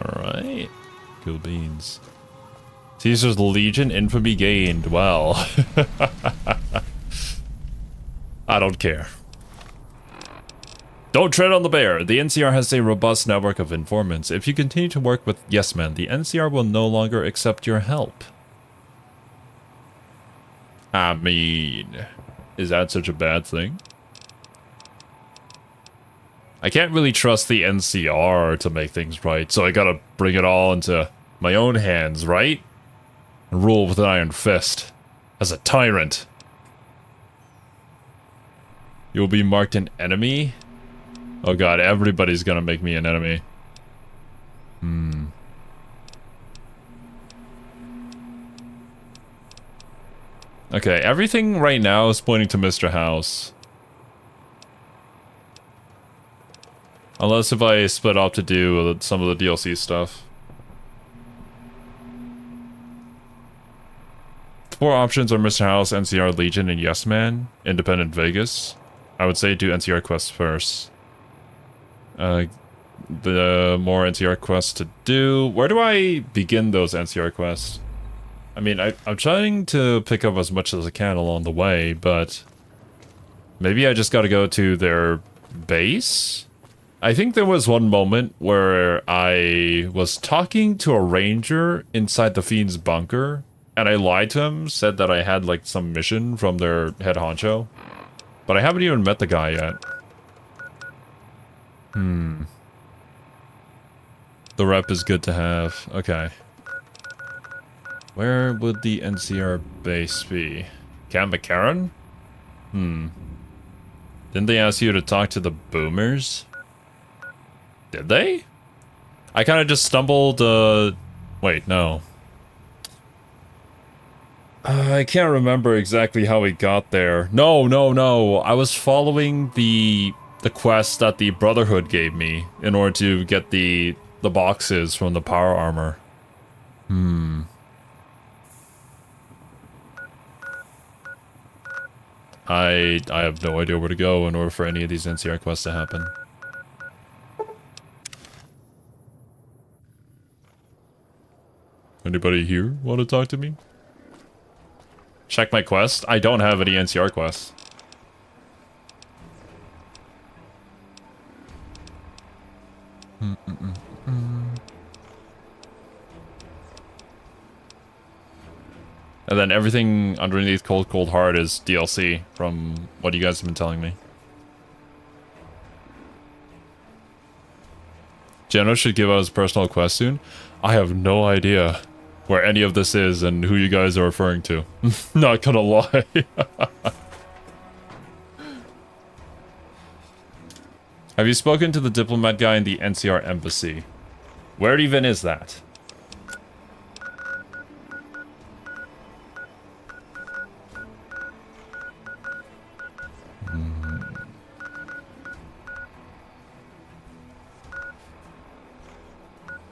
Alright. Cool beans. Caesar's Legion infamy gained. Well. I don't care. Don't tread on the bear. The NCR has a robust network of informants. If you continue to work with Yes Men, the NCR will no longer accept your help. I mean, is that such a bad thing? I can't really trust the NCR to make things right, so I gotta bring it all into my own hands, right? And rule with an iron fist. As a tyrant. You'll be marked an enemy? Oh god, everybody's gonna make me an enemy. Okay, everything right now is pointing to Mr. House. Unless if I split up to do some of the DLC stuff. 4 options are Mr. House, NCR Legion, and Yes Man. Independent Vegas. I would say do NCR quests first. The more NCR quests to do. Where do I begin those NCR quests? I mean, I'm trying to pick up as much as I can along the way, but maybe I just gotta go to their base? I think there was one moment where I was talking to a ranger inside the Fiend's bunker, and I lied to him, said that I had like some mission from their head honcho, but I haven't even met the guy yet. The rep is good to have. Okay. Where would the NCR base be? Camp McCarran? Didn't they ask you to talk to the boomers? Did they? I kind of just stumbled, wait, no. I can't remember exactly how we got there. No. I was following the quest that the Brotherhood gave me in order to get the boxes from the power armor. I have no idea where to go in order for any of these NCR quests to happen. Anybody here want to talk to me? Check my quest. I don't have any NCR quests. And then everything underneath Cold Heart is DLC from what you guys have been telling me. Geno should give out his personal quest soon. I have no idea where any of this is and who you guys are referring to. Not gonna lie. Have you spoken to the diplomat guy in the NCR embassy? Where even is that?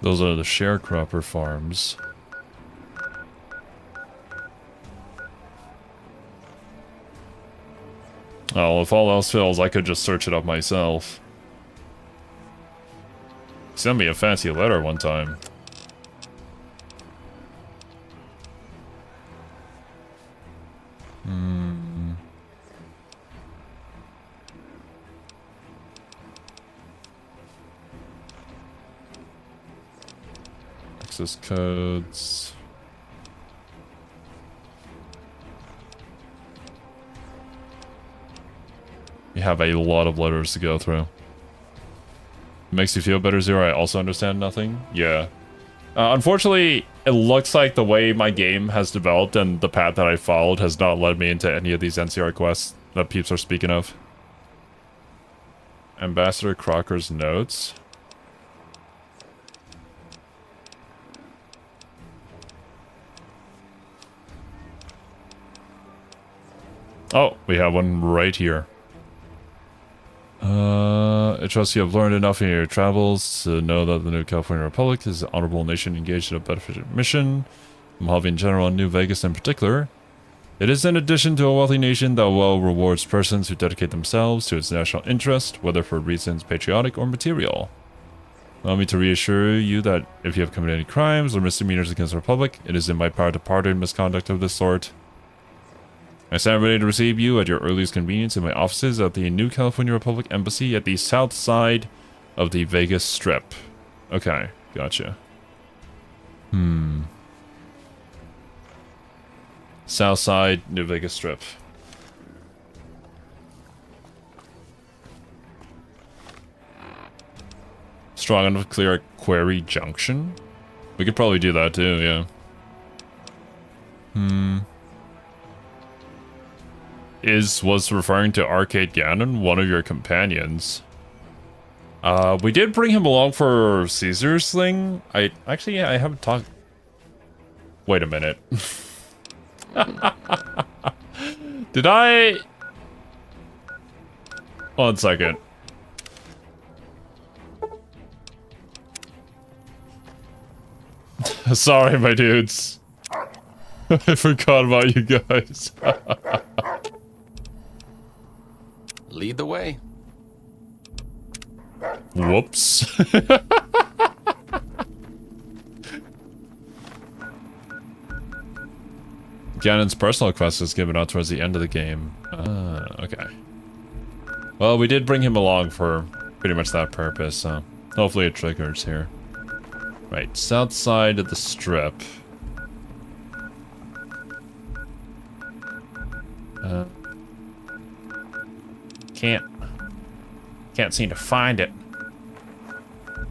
Those are the sharecropper farms. Oh, if all else fails, I could just search it up myself. He sent me a fancy letter one time. access codes. You have a lot of letters to go through. Makes you feel better, Zero. I also understand nothing. Yeah. Unfortunately, it looks like the way my game has developed and the path that I followed has not led me into any of these NCR quests that peeps are speaking of. Ambassador Crocker's notes. Oh, we have one right here. I trust you have learned enough in your travels to know that the New California Republic is an honorable nation engaged in a beneficial mission. Mojave in general and New Vegas in particular. It is in addition to a wealthy nation that well rewards persons who dedicate themselves to its national interest, whether for reasons patriotic or material. Allow me to reassure you that if you have committed any crimes or misdemeanors against the Republic, it is in my power to pardon misconduct of this sort. I stand ready to receive you at your earliest convenience in my offices at the New California Republic Embassy at the south side of the Vegas Strip. Okay, gotcha. South side, New Vegas Strip. Strong enough to clear a Quarry Junction? We could probably do that too, yeah. Was referring to Arcade Ganon one of your companions? We did bring him along for Caesar's thing. I haven't talked. Wait a minute. Did I? 1 second. Sorry, my dudes. I forgot about you guys.
Lead the way.
Whoops. Ganon's personal quest is given out towards the end of the game. Okay. Well, we did bring him along for pretty much that purpose, so hopefully it triggers here. Right, south side of the strip. Can't seem to find it.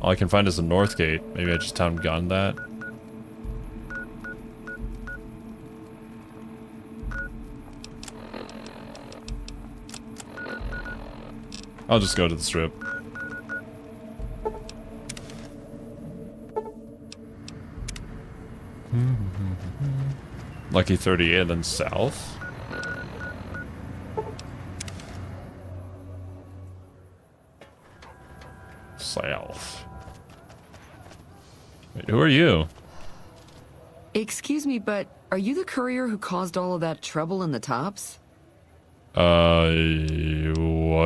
All I can find is the north gate. Maybe I just haven't gotten that. I'll just go to the strip. Lucky 38 and then south. South. Wait, who are you?
Excuse me, but are you the courier who caused all of that trouble in the tops?
What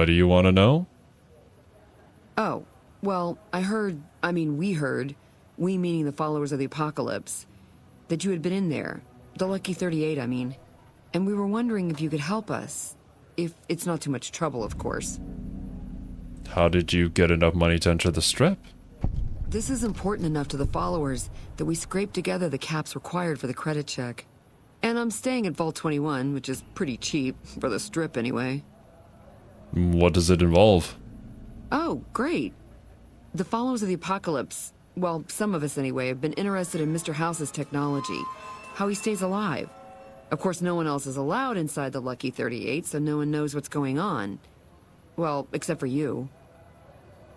do you want to know?
Oh, well, we heard, we meaning the followers of the apocalypse, that you had been in there. The Lucky 38, I mean. And we were wondering if you could help us. If it's not too much trouble, of course.
How did you get enough money to enter the strip?
This is important enough to the followers that we scraped together the caps required for the credit check. And I'm staying at Vault 21, which is pretty cheap, for the strip anyway.
What does it involve?
Oh, great. The followers of the apocalypse, well, some of us anyway, have been interested in Mr. House's technology, how he stays alive. Of course, no one else is allowed inside the Lucky 38, so no one knows what's going on. Well, except for you.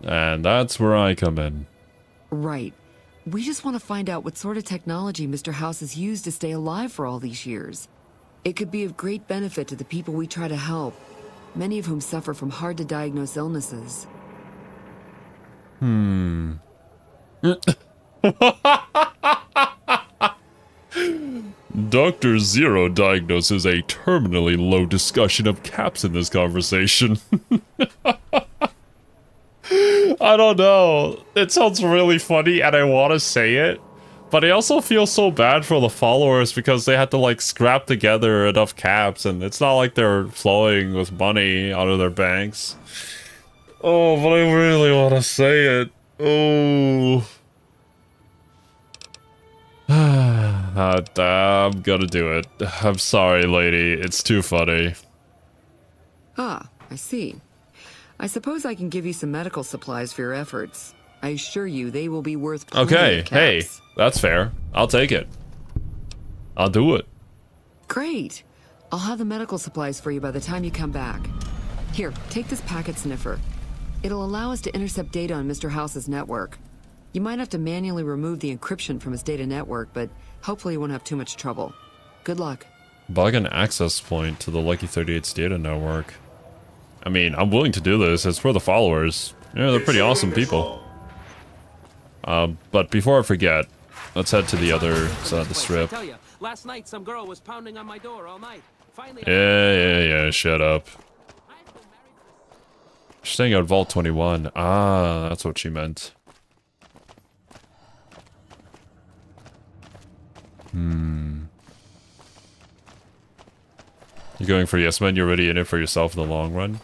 And that's where I come in.
Right. We just want to find out what sort of technology Mr. House has used to stay alive for all these years. It could be of great benefit to the people we try to help, many of whom suffer from hard-to-diagnose illnesses.
Dr. Zero diagnoses a terminally low discussion of caps in this conversation. I don't know. It sounds really funny and I want to say it, but I also feel so bad for the followers because they had to like scrap together enough caps and it's not like they're flowing with money out of their banks. Oh, but I really want to say it. Oh. I'm gonna do it. I'm sorry, lady. It's too funny.
Ah, I see. I suppose I can give you some medical supplies for your efforts. I assure you they will be worth plenty
Okay,
of
hey,
caps.
that's fair. I'll take it. I'll do it.
Great. I'll have the medical supplies for you by the time you come back. Here, take this packet sniffer. It'll allow us to intercept data on Mr. House's network. You might have to manually remove the encryption from his data network, but hopefully you won't have too much trouble. Good luck.
Bug an access point to the Lucky 38's data network. I mean, I'm willing to do this. It's for the followers. Yeah, they're pretty awesome people. But before I forget, let's head to the other side of the strip.
I tell you, last night some girl was pounding on my door all night. Finally,
Yeah, shut up. She's staying at Vault 21. Ah, that's what she meant. You're going for yes men, you're already in it for yourself in the long run?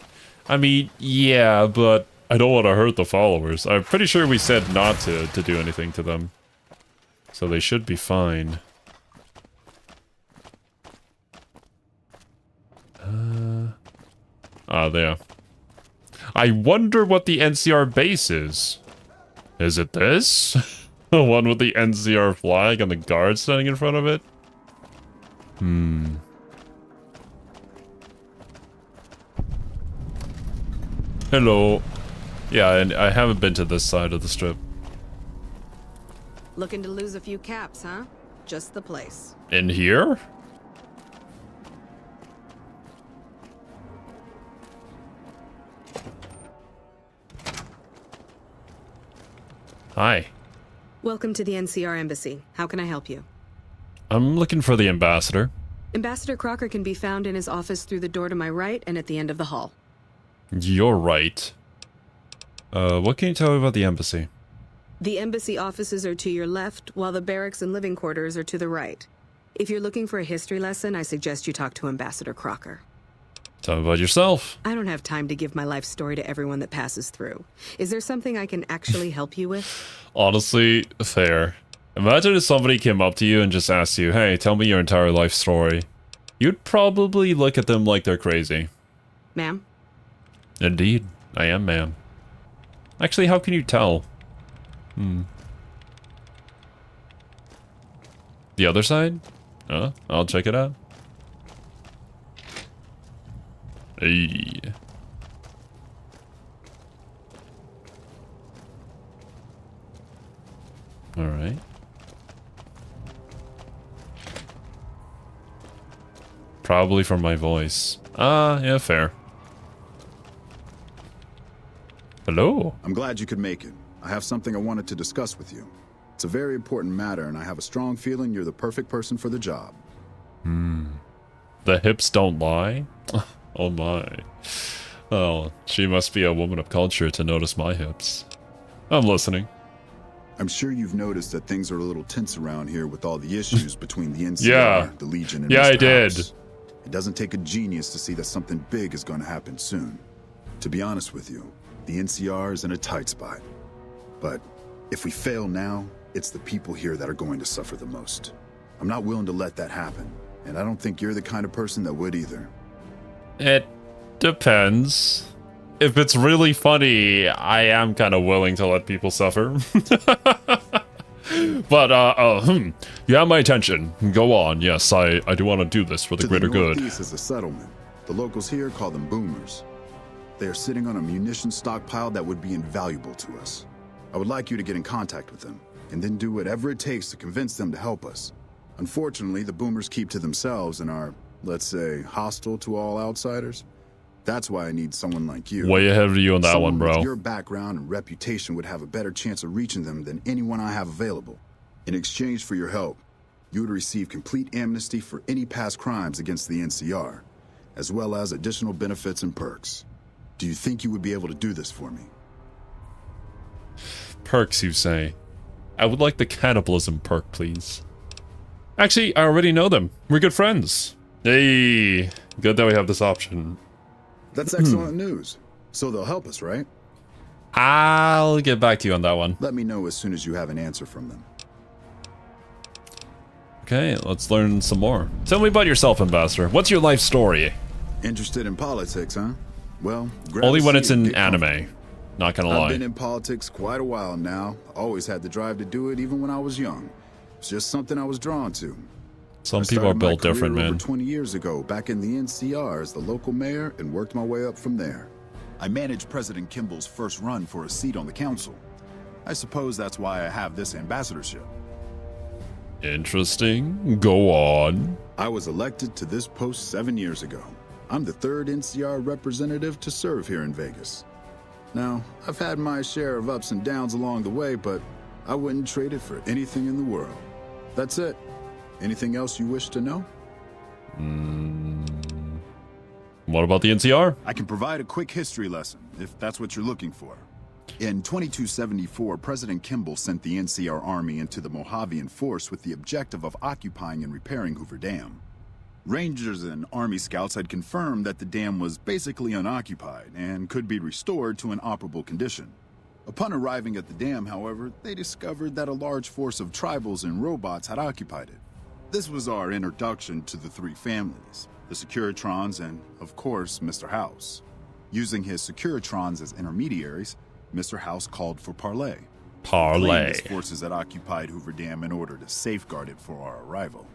I mean, yeah, but I don't want to hurt the followers. I'm pretty sure we said not to do anything to them. So they should be fine. There. I wonder what the NCR base is. Is it this? The one with the NCR flag and the guard standing in front of it? Hello. Yeah, and I haven't been to this side of the strip.
Looking to lose a few caps, huh? Just the place.
In here? Hi.
Welcome to the NCR Embassy. How can I help you?
I'm looking for the ambassador.
Ambassador Crocker can be found in his office through the door to my right and at the end of the hall.
You're right. What can you tell me about the embassy?
The embassy offices are to your left, while the barracks and living quarters are to the right. If you're looking for a history lesson, I suggest you talk to Ambassador Crocker.
Tell me about yourself.
I don't have time to give my life story to everyone that passes through. Is there something I can actually help you with?
Honestly, fair. Imagine if somebody came up to you and just asked you, hey, tell me your entire life story. You'd probably look at them like they're crazy.
Ma'am?
Indeed, I am, ma'am. Actually, how can you tell? The other side? I'll check it out. Hey. Alright. Probably from my voice. Yeah, fair. Hello.
I'm glad you could make it. I have something I wanted to discuss with you. It's a very important matter, and I have a strong feeling you're the perfect person for the job.
The hips don't lie? Oh my. Oh, she must be a woman of culture to notice my hips. I'm listening.
I'm sure you've noticed that things are a little tense around here with all the issues between the NCR, the Legion, and Mr.
I did.
House. It doesn't take a genius to see that something big is going to happen soon. To be honest with you, the NCR is in a tight spot. But if we fail now, it's the people here that are going to suffer the most. I'm not willing to let that happen, and I don't think you're the kind of person that would either.
It depends. If it's really funny, I am kind of willing to let people suffer. But, you have my attention. Go on. Yes, I do want to do this for the greater good.
To the northeast is a settlement. The locals here call them boomers. They are sitting on a munition stockpile that would be invaluable to us. I would like you to get in contact with them, and then do whatever it takes to convince them to help us. Unfortunately, the boomers keep to themselves and are, let's say, hostile to all outsiders. That's why I need someone like you.
Way ahead of you on that one, bro.
With your background and reputation would have a better chance of reaching them than anyone I have available. In exchange for your help, you would receive complete amnesty for any past crimes against the NCR, as well as additional benefits and perks. Do you think you would be able to do this for me?
Perks, you say? I would like the cannibalism perk, please. Actually, I already know them. We're good friends. Hey, good that we have this option.
That's excellent news. So they'll help us, right?
I'll get back to you on that one.
Let me know as soon as you have an answer from them.
Okay, let's learn some more. Tell me about yourself, Ambassador. What's your life story?
Interested in politics, huh? Well, grab
Only
a
when
seat
it's
and
in
get
anime.
comfortable.
Not gonna
I've
lie.
been in politics quite a while now. Always had the drive to do it even when I was young. It's just something I was drawn to.
Some
I
people are
started my
built different,
career
man.
over 20 years ago, back in the NCR as the local mayor, and worked my way up from there. I managed President Kimball's first run for a seat on the council. I suppose that's why I have this ambassadorship.
Interesting. Go on.
I was elected to this post 7 years ago. I'm the third NCR representative to serve here in Vegas. Now, I've had my share of ups and downs along the way, but I wouldn't trade it for anything in the world. That's it. Anything else you wish to know?
What about the NCR?
I can provide a quick history lesson, if that's what you're looking for. In 2274, President Kimball sent the NCR Army into the Mojavian force with the objective of occupying and repairing Hoover Dam. Rangers and Army scouts had confirmed that the dam was basically unoccupied and could be restored to an operable condition. Upon arriving at the dam, however, they discovered that a large force of tribals and robots had occupied it. This was our introduction to the three families, the Securitrons and, of course, Mr. House. Using his Securitrons as intermediaries, Mr. House called for parley.
Parley.
His forces had occupied Hoover Dam in order to safeguard it for our arrival,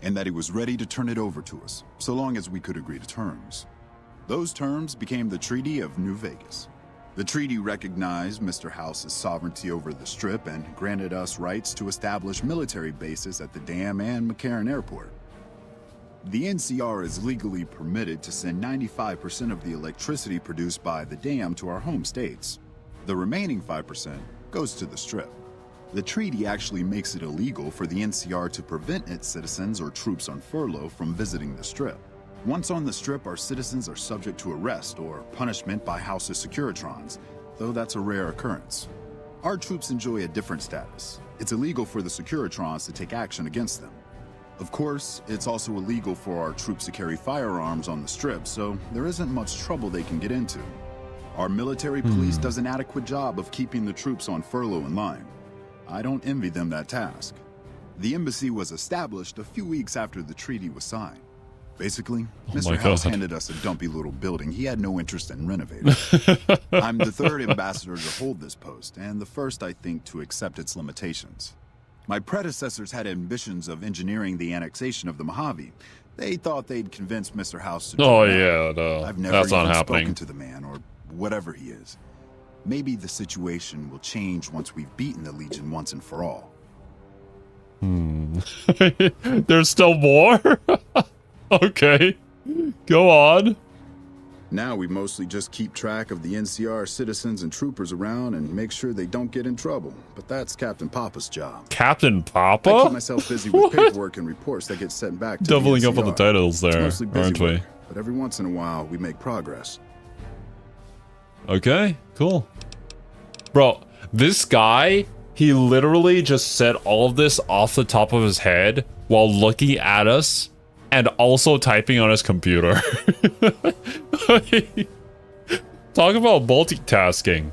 and that he was ready to turn it over to us, so long as we could agree to terms. Those terms became the Treaty of New Vegas. The treaty recognized Mr. House's sovereignty over the Strip and granted us rights to establish military bases at the dam and McCarran Airport. The NCR is legally permitted to send 95% of the electricity produced by the dam to our home states. The remaining 5% goes to the Strip. The treaty actually makes it illegal for the NCR to prevent its citizens or troops on furlough from visiting the Strip. Once on the Strip, our citizens are subject to arrest or punishment by House's Securitrons, though that's a rare occurrence. Our troops enjoy a different status. It's illegal for the Securitrons to take action against them. Of course, it's also illegal for our troops to carry firearms on the Strip, so there isn't much trouble they can get into. Our military police does an adequate job of keeping the troops on furlough in line. I don't envy them that task. The embassy was established a few weeks after the treaty was signed. Basically, Mr. House handed us a dumpy little building he had no interest in renovating. I'm the third ambassador to hold this post, and the first, I think, to accept its limitations. My predecessors had ambitions of engineering the annexation of the Mojave. They thought they'd convince Mr. House to do that.
No,
I've never
that's not
even
happening.
spoken to the man, or whatever he is. Maybe the situation will change once we've beaten the Legion once and for all.
There's still more? Okay, go on.
Now we mostly just keep track of the NCR citizens and troopers around and make sure they don't get in trouble. But that's Captain Papa's job.
Captain Papa?
I keep myself busy with paperwork and reports that get sent back to
Doubling
the
up on the
NCR.
titles
It's
there,
mostly busy
aren't we?
work, but every once in a while we make progress.
Okay, cool. Bro, this guy, he literally just said all of this off the top of his head while looking at us and also typing on his computer. Talk about multitasking.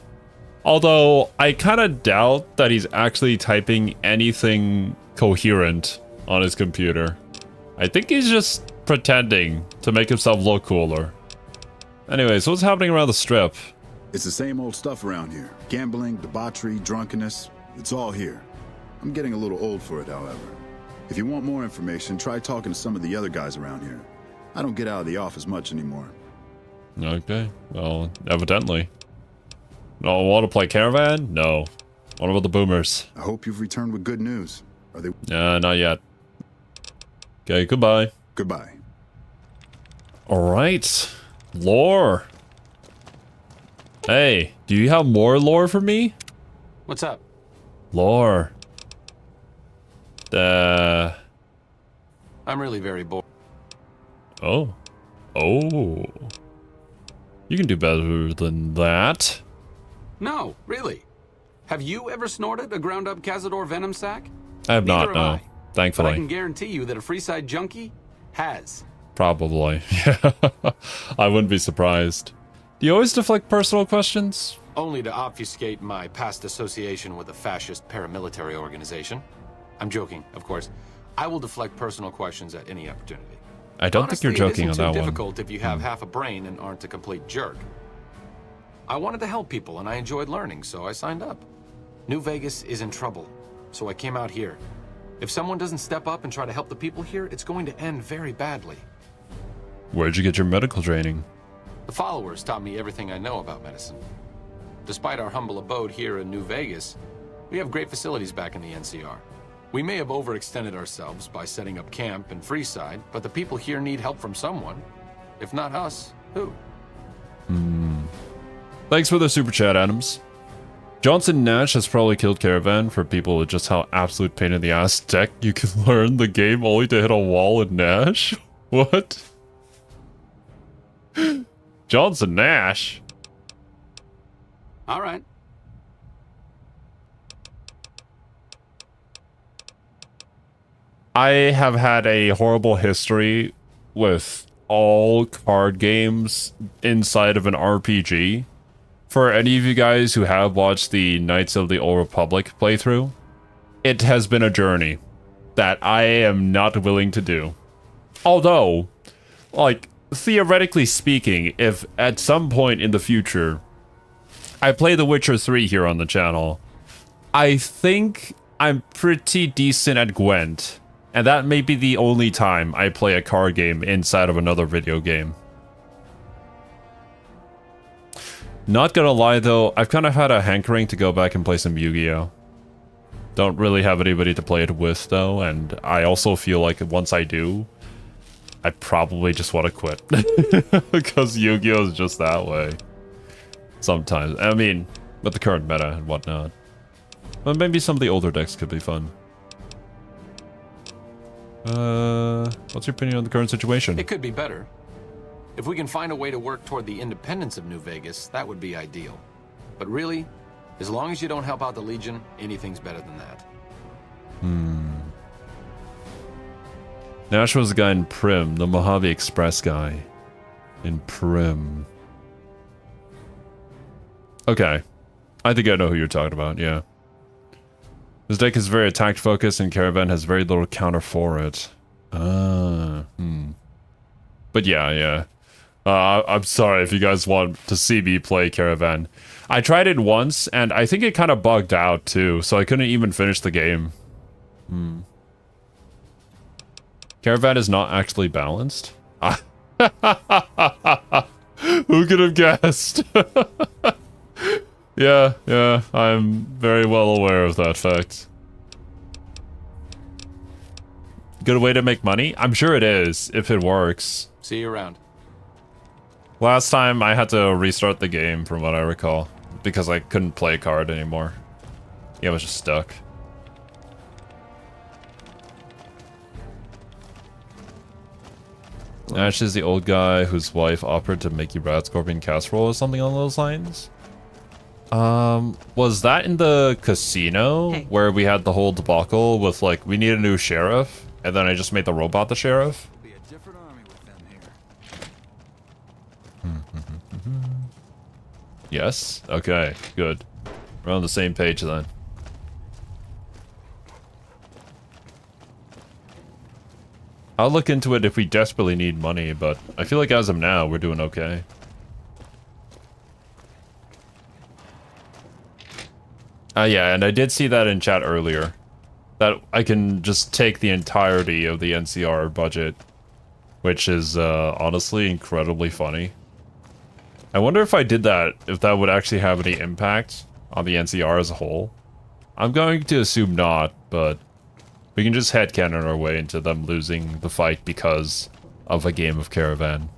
Although, I kind of doubt that he's actually typing anything coherent on his computer. I think he's just pretending to make himself look cooler. Anyways, what's happening around the Strip?
It's the same old stuff around here. Gambling, debauchery, drunkenness. It's all here. I'm getting a little old for it, however. If you want more information, try talking to some of the other guys around here. I don't get out of the office much anymore.
Okay, well, evidently. No, want to play Caravan? No. What about the boomers?
I hope you've returned with good news. Are they?
Not yet. Okay, goodbye.
Goodbye.
Alright. Lore. Hey, do you have more lore for me?
What's up?
Lore.
I'm really very bored.
Oh. Oh. You can do better than that.
No, really. Have you ever snorted a ground-up Cazador venom sac?
I have
Neither
not, no.
I. But I
Thankfully.
can guarantee you that a Freeside junkie has.
Probably. I wouldn't be surprised. Do you always deflect personal questions?
Only to obfuscate my past association with a fascist paramilitary organization. I'm joking, of course.
I will deflect personal questions at any opportunity.
I don't think you're joking on that one.
It isn't too difficult if you have half a brain and aren't a complete jerk. I wanted to help people and I enjoyed learning, so I signed up. New Vegas is in trouble, so I came out here. If someone doesn't step up and try to help the people here, it's going to end very badly.
Where'd you get your medical training?
The followers taught me everything I know about medicine. Despite our humble abode here in New Vegas, we have great facilities back in the NCR. We may have overextended ourselves by setting up camp in Freeside, but the people here need help from someone. If not us, who?
Thanks for the super chat, Adams. Johnson Nash has probably killed Caravan for people with just how absolute pain in the ass tech you can learn the game only to hit a wall in Nash. What? Johnson Nash?
All right.
I have had a horrible history with all card games inside of an RPG. For any of you guys who have watched the Knights of the Old Republic playthrough, it has been a journey that I am not willing to do. Although, like, theoretically speaking, if at some point in the future I play The Witcher 3 here on the channel, I think I'm pretty decent at Gwent. And that may be the only time I play a card game inside of another video game. Not gonna lie though, I've kind of had a hankering to go back and play some Yu-Gi-Oh! Don't really have anybody to play it with though, and I also feel like once I do, I probably just want to quit. Because Yu-Gi-Oh! Is just that way. Sometimes. I mean, with the current meta and whatnot. But maybe some of the older decks could be fun. What's your opinion on the current situation?
It could be better. If we can find a way to work toward the independence of New Vegas, that would be ideal. But really, as long as you don't help out the Legion, anything's better than that.
Nash was the guy in Prim, the Mojave Express guy. In Prim. Okay. I think I know who you're talking about, yeah. This deck is very attack focused and Caravan has very little counter for it. But yeah. I'm sorry if you guys want to see me play Caravan. I tried it once and I think it kind of bugged out too, so I couldn't even finish the game. Caravan is not actually balanced? Who could have guessed? Yeah, I'm very well aware of that fact. Good way to make money? I'm sure it is, if it works.
See you around.
Last time I had to restart the game, from what I recall, because I couldn't play a card anymore. Yeah, I was just stuck. Ash is the old guy whose wife offered to make you Rat Scorpion casserole or something along those lines? Was that in the casino where we had the whole debacle with like, we need a new sheriff, and then I just made the robot the sheriff?
Be a different army with them here.
Yes? Okay, good. We're on the same page then. I'll look into it if we desperately need money, but I feel like as of now, we're doing okay. Yeah, and I did see that in chat earlier. That I can just take the entirety of the NCR budget, which is honestly incredibly funny. I wonder if I did that, if that would actually have any impact on the NCR as a whole. I'm going to assume not, but we can just headcanon our way into them losing the fight because of a game of Caravan.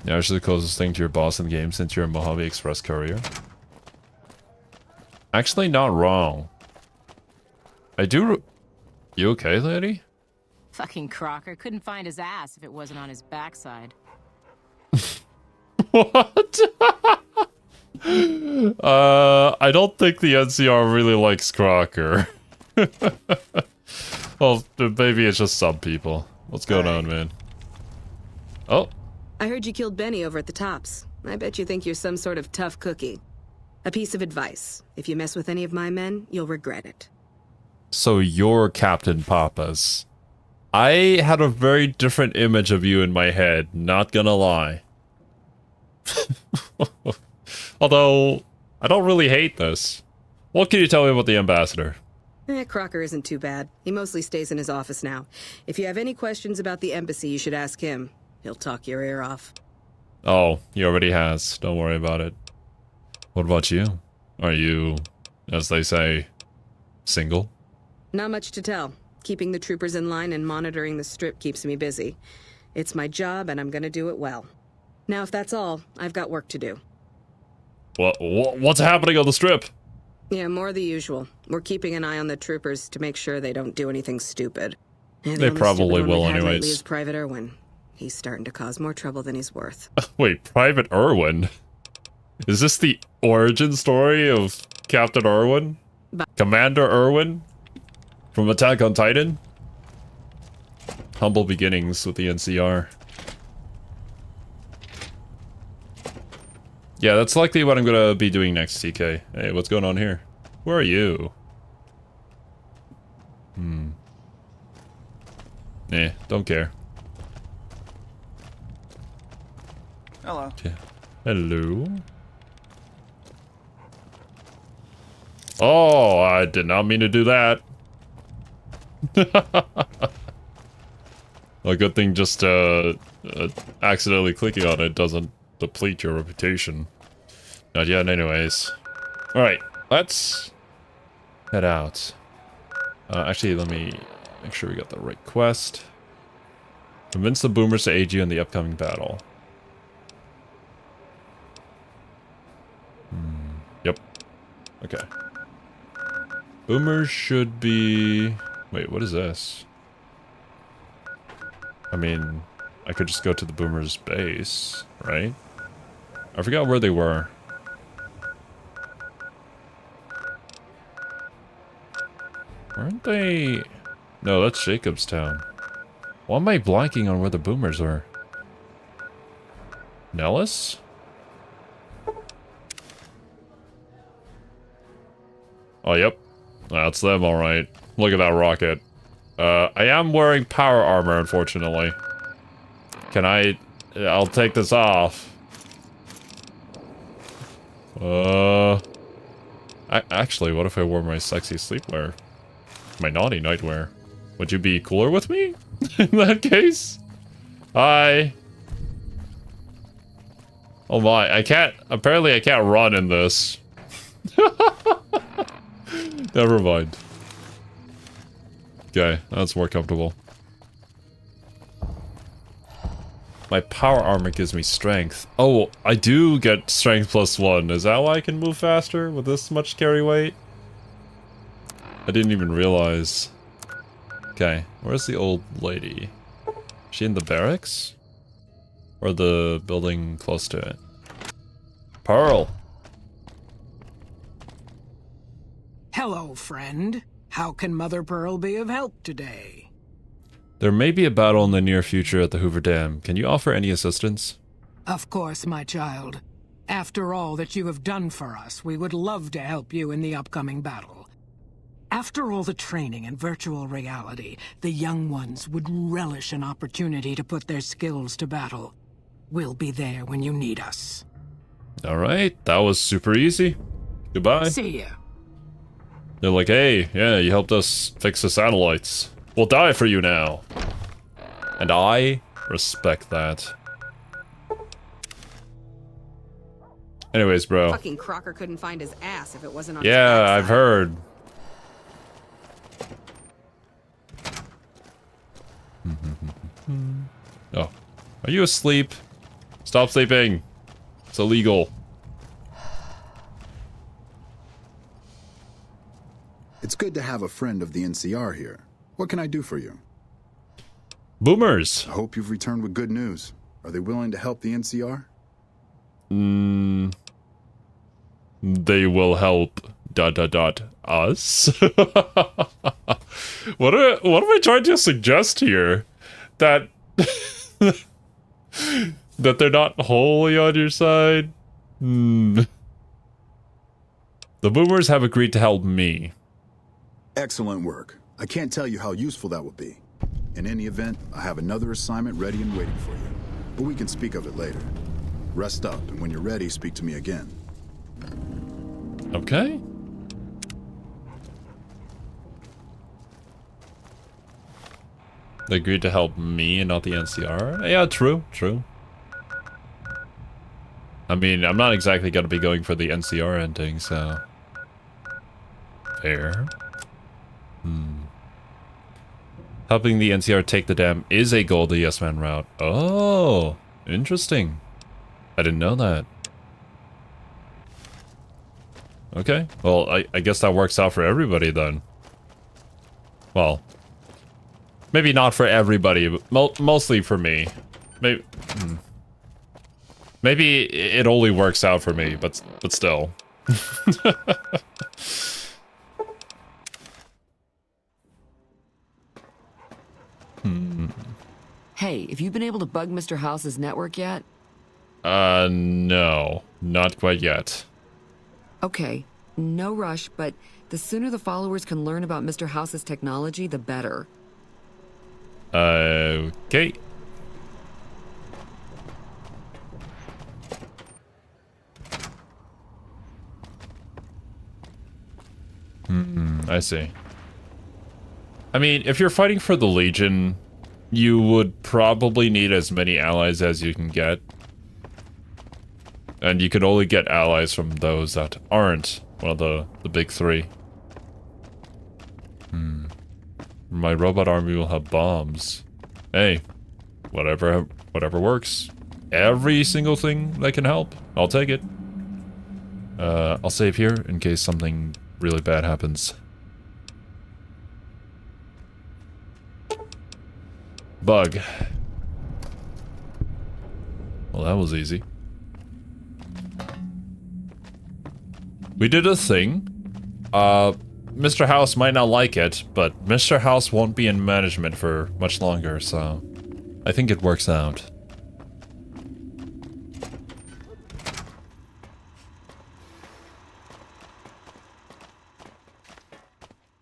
Yeah, actually the closest thing to your boss in the game since you're a Mojave Express courier. Actually, not wrong. I do... You okay, lady?
Fucking Crocker couldn't find his ass if it wasn't on his backside.
What? I don't think the NCR really likes Crocker. Well, maybe it's just some people. What's going on, man? Oh.
I heard you killed Benny over at the Tops. I bet you think you're some sort of tough cookie. A piece of advice. If you mess with any of my men, you'll regret it.
So you're Captain Pappas. I had a very different image of you in my head, not gonna lie. Although, I don't really hate this. What can you tell me about the ambassador?
Crocker isn't too bad. He mostly stays in his office now. If you have any questions about the embassy, you should ask him. He'll talk your ear off.
Oh, he already has. Don't worry about it. What about you? Are you, as they say, single?
Not much to tell. Keeping the troopers in line and monitoring the strip keeps me busy. It's my job, and I'm gonna do it well. Now, if that's all, I've got work to do.
What's happening on the strip?
Yeah, more the usual. We're keeping an eye on the troopers to make sure they don't do anything stupid.
They probably will anyways.
Is Private Irwin. He's starting to cause more trouble than he's worth.
Wait, Private Irwin? Is this the origin story of Captain Irwin? Commander Irwin? From Attack on Titan? Humble beginnings with the NCR. Yeah, that's likely what I'm gonna be doing next, TK. Hey, what's going on here? Where are you? Don't care.
Hello.
Okay. Hello. Oh, I did not mean to do that. A good thing just accidentally clicking on it doesn't deplete your reputation. Not yet, anyways. Alright, let's head out. Actually, let me make sure we got the right quest. Convince the boomers to aid you in the upcoming battle. Yep. Okay. Boomers should be... Wait, what is this? I mean, I could just go to the boomers' base, right? I forgot where they were. Aren't they... No, that's Jacobstown. Why am I blanking on where the boomers were? Nellis? Oh, yep. That's them, alright. Look at that rocket. I am wearing power armor, unfortunately. Can I... I'll take this off. Actually, what if I wore my sexy sleepwear? My naughty nightwear? Would you be cooler with me? In that case? Hi. Oh my, I can't... Apparently I can't run in this. Never mind. Okay, that's more comfortable. My power armor gives me strength. Oh, I do get strength +1. Is that why I can move faster with this much carry weight? I didn't even realize. Okay, where's the old lady? Is she in the barracks? Or the building close to it? Pearl!
Hello, friend. How can Mother Pearl be of help today?
There may be a battle in the near future at the Hoover Dam. Can you offer any assistance?
Of course, my child. After all that you have done for us, we would love to help you in the upcoming battle. After all the training in virtual reality, the young ones would relish an opportunity to put their skills to battle. We'll be there when you need us.
Alright, that was super easy. Goodbye.
See ya.
They're like, hey, yeah, you helped us fix the satellites. We'll die for you now. And I respect that. Anyways, bro.
Fucking Crocker couldn't find his ass if it wasn't on
Yeah,
his
I've heard. Oh. Are you asleep? Stop sleeping. It's illegal.
It's good to have a friend of the NCR here. What can I do for you?
Boomers.
I hope you've returned with good news. Are they willing to help the NCR?
They will help ... us? What am I trying to suggest here? That That they're not wholly on your side? The boomers have agreed to help me.
Excellent work. I can't tell you how useful that will be. In any event, I have another assignment ready and waiting for you. But we can speak of it later. Rest up, and when you're ready, speak to me again.
Okay. They agreed to help me and not the NCR? Yeah, true. I mean, I'm not exactly going to be going for the NCR ending, so... Fair. Helping the NCR take the dam is a goal of the Yes Man route. Oh, interesting. I didn't know that. Okay, well, I guess that works out for everybody then. Well, maybe not for everybody, but mostly for me. Maybe it only works out for me, but still.
Hey, have you been able to bug Mr. House's network yet?
No, not quite yet.
Okay, no rush, but the sooner the followers can learn about Mr. House's technology, the better.
Okay. I see. I mean, if you're fighting for the Legion, you would probably need as many allies as you can get. And you can only get allies from those that aren't one of the big three. My robot army will have bombs. Hey, whatever works. Every single thing that can help, I'll take it. I'll save here in case something really bad happens. Bug. Well, that was easy. We did a thing. Mr. House might not like it, but Mr. House won't be in management for much longer, so I think it works out.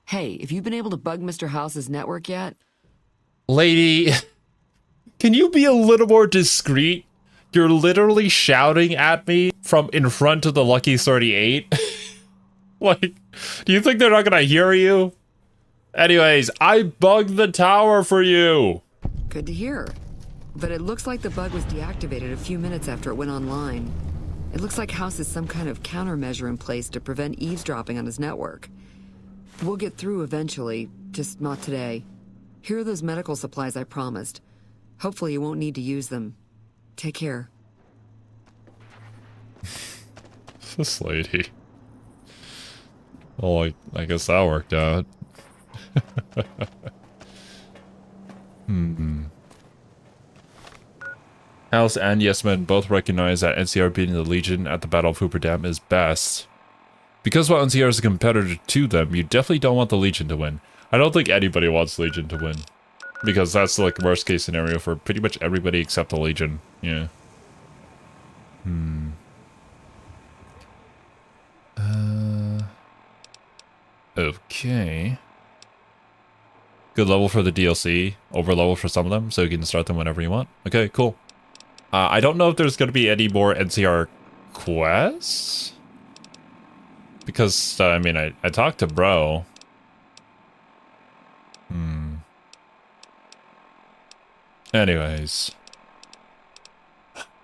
Hey, have you been able to bug Mr. House's network yet?
Lady, can you be a little more discreet? You're literally shouting at me from in front of the Lucky 38. Like, do you think they're not gonna hear you? Anyways, I bugged the tower for you.
Good to hear. But it looks like the bug was deactivated a few minutes after it went online. It looks like House has some kind of countermeasure in place to prevent eavesdropping on his network. We'll get through eventually, just not today. Here are those medical supplies I promised. Hopefully you won't need to use them. Take care.
This lady. Oh, I guess that worked out. House and Yes Men both recognize that NCR beating the Legion at the Battle of Hooper Dam is best. Because while NCR is a competitor to them, you definitely don't want the Legion to win. I don't think anybody wants Legion to win. Because that's like the worst case scenario for pretty much everybody except the Legion. Yeah. Okay. Good level for the DLC. Over level for some of them, so you can start them whenever you want. Okay, cool. I don't know if there's going to be any more NCR quests. Because, I mean, I talked to Bro. Anyways.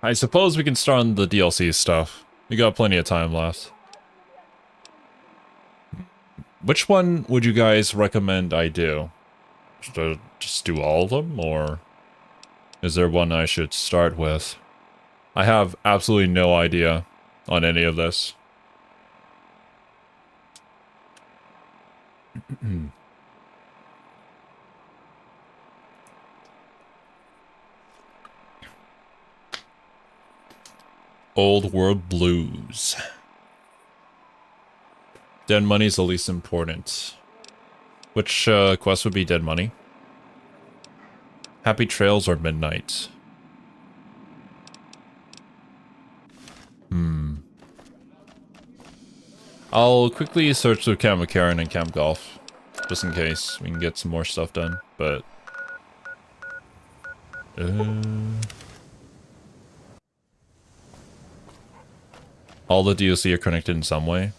I suppose we can start on the DLC stuff. We got plenty of time left. Which one would you guys recommend I do? Just do all of them, or is there one I should start with? I have absolutely no idea on any of this. Old World Blues. Dead Money is the least important. Which quest would be Dead Money? Happy Trails or Midnight? I'll quickly search through Camp McCarran and Camp Golf, just in case we can get some more stuff done, but... all the DLC are connected in some way.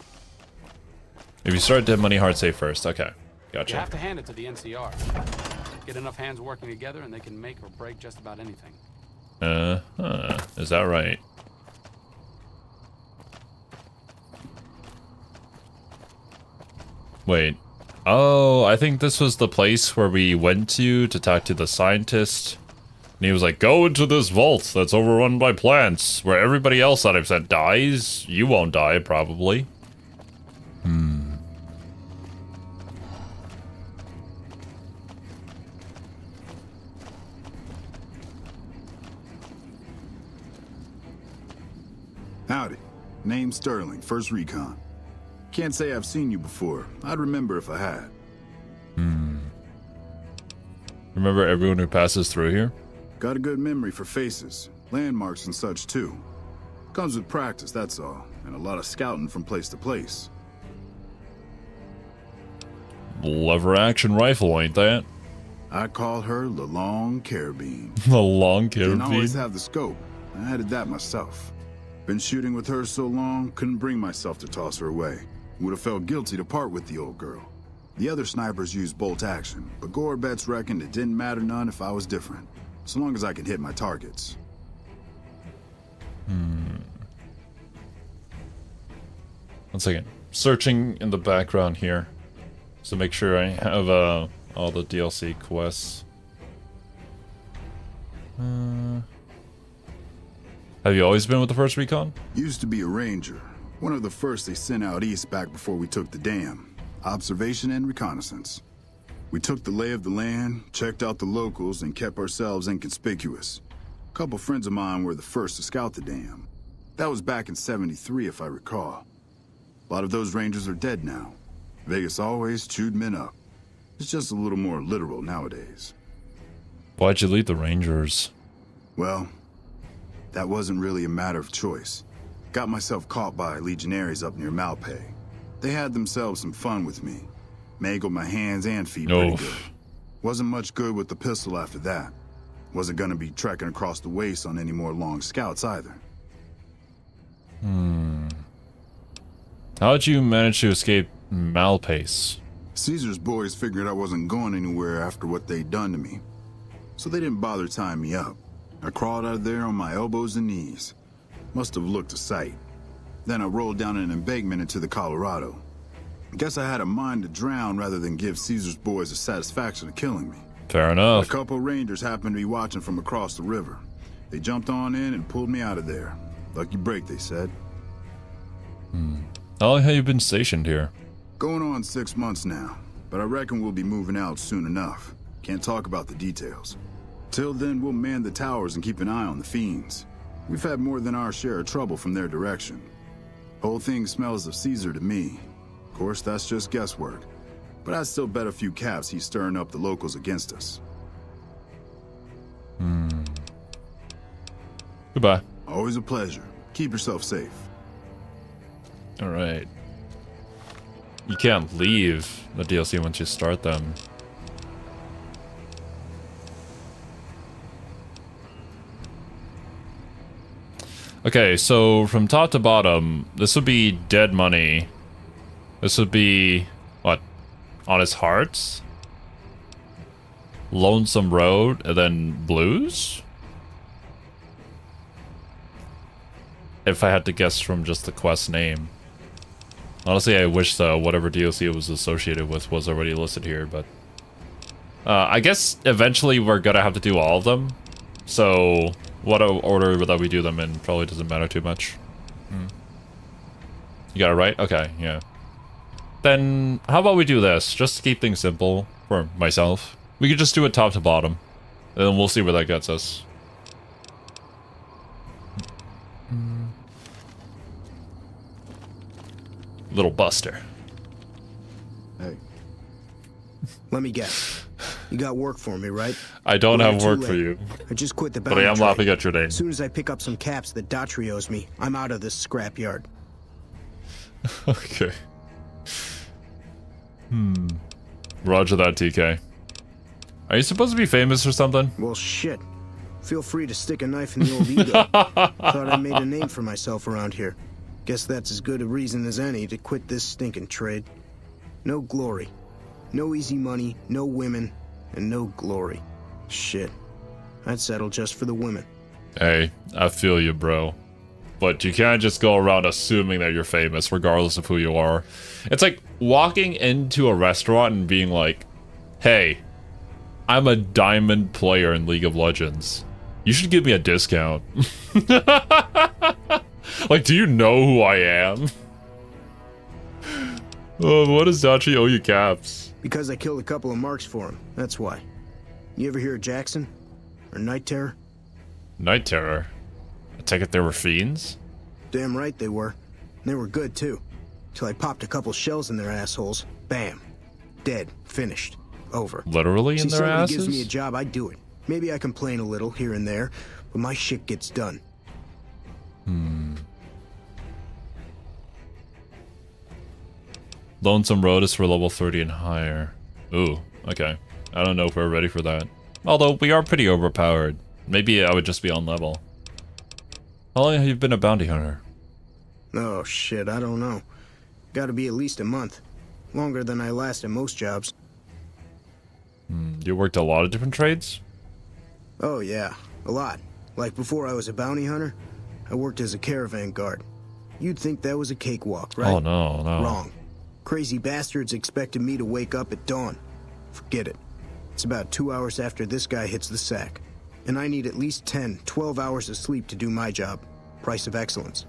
If you start Dead Money Hard Save first, okay. Gotcha.
You have to hand it to the NCR. Get enough hands working together and they can make or break just about anything.
Is that right? Wait. Oh, I think this was the place where we went to talk to the scientist. And he was like, go into this vault that's overrun by plants, where everybody else that I've sent dies. You won't die, probably.
Howdy. Name's Sterling, First Recon. Can't say I've seen you before. I'd remember if I had.
Remember everyone who passes through here?
Got a good memory for faces, landmarks and such too. Comes with practice, that's all, and a lot of scouting from place to place.
Lever action rifle, ain't that?
I call her the Long Carabine.
The Long Carabine?
Didn't always have the scope. I added that myself. Been shooting with her so long, couldn't bring myself to toss her away. Would have felt guilty to part with the old girl. The other snipers used bolt action, but Gore bets reckoned it didn't matter none if I was different, so long as I could hit my targets.
One second. Searching in the background here, to make sure I have all the DLC quests. Have you always been with the First Recon?
Used to be a ranger. One of the first they sent out east back before we took the dam. Observation and reconnaissance. We took the lay of the land, checked out the locals, and kept ourselves inconspicuous. A couple friends of mine were the first to scout the dam. That was back in '73, if I recall. A lot of those rangers are dead now. Vegas always chewed men up. It's just a little more literal nowadays.
Why'd you leave the Rangers?
Well, that wasn't really a matter of choice. Got myself caught by legionaries up near Malpay. They had themselves some fun with me. Mangled my hands and feet pretty good. Wasn't much good with the pistol after that. Wasn't gonna be trekking across the waste on any more long scouts either.
How'd you manage to escape Malpace?
Caesar's boys figured I wasn't going anywhere after what they'd done to me. So they didn't bother tying me up. I crawled out of there on my elbows and knees. Must have looked a sight. Then I rolled down an embankment into the Colorado. Guess I had a mind to drown rather than give Caesar's boys the satisfaction of killing me.
Fair enough.
A couple rangers happened to be watching from across the river. They jumped on in and pulled me out of there. Lucky break, they said.
How long have you been stationed here?
Going on 6 months now, but I reckon we'll be moving out soon enough. Can't talk about the details. Till then, we'll man the towers and keep an eye on the fiends. We've had more than our share of trouble from their direction. Whole thing smells of Caesar to me. Of course, that's just guesswork. But I'd still bet a few caps he's stirring up the locals against us.
Goodbye.
Always a pleasure. Keep yourself safe.
Alright. You can't leave the DLC once you start them. Okay, so from top to bottom, this would be Dead Money. This would be, what? Honest Hearts? Lonesome Road, and then Blues? If I had to guess from just the quest name. Honestly, I wish whatever DLC it was associated with was already listed here, but... I guess eventually we're gonna have to do all of them. So, what order that we do them in probably doesn't matter too much. You got it right? Okay, yeah. Then, how about we do this? Just to keep things simple for myself. We could just do it top to bottom. And then we'll see where that gets us. Little Buster.
Hey. Let me guess. You got work for me, right?
I don't
Well,
have
you're
work
too
for
late.
you.
I just quit the
But
bounty
I am
trade.
laughing at your name.
As soon as I pick up some caps that Daughtry owes me, I'm out of this scrapyard.
Okay. Roger that, TK. Are you supposed to be famous or something?
Well, shit. Feel free to stick a knife in the old ego. Thought I made a name for myself around here. Guess that's as good a reason as any to quit this stinking trade. No glory. No easy money, no women, and no glory. Shit. I'd settle just for the women.
Hey, I feel you, bro. But you can't just go around assuming that you're famous, regardless of who you are. It's like walking into a restaurant and being like, hey, I'm a diamond player in League of Legends. You should give me a discount. Like, do you know who I am? Oh, what does Daughtry owe you caps?
Because I killed a couple of marks for him, that's why. You ever hear of Jackson? Or Night Terror?
Night Terror? I take it they were fiends?
Damn right they were. And they were good, too. Till I popped a couple shells in their assholes. Bam. Dead. Finished. Over.
Literally in
See,
their
somebody
asses?
gives me a job, I do it. Maybe I complain a little here and there, but my shit gets done.
Lonesome Road is for level 30 and higher. Ooh, okay. I don't know if we're ready for that. Although, we are pretty overpowered. Maybe I would just be on level. How long have you been a bounty hunter?
Oh, shit, I don't know. Gotta be at least a month. Longer than I last at most jobs.
You worked a lot of different trades?
Oh, yeah. A lot. Like before I was a bounty hunter, I worked as a caravan guard. You'd think that was a cakewalk, right?
Oh, no.
Wrong. Crazy bastards expected me to wake up at dawn. Forget it. It's about 2 hours after this guy hits the sack. And I need at least 10, 12 hours of sleep to do my job. Price of excellence.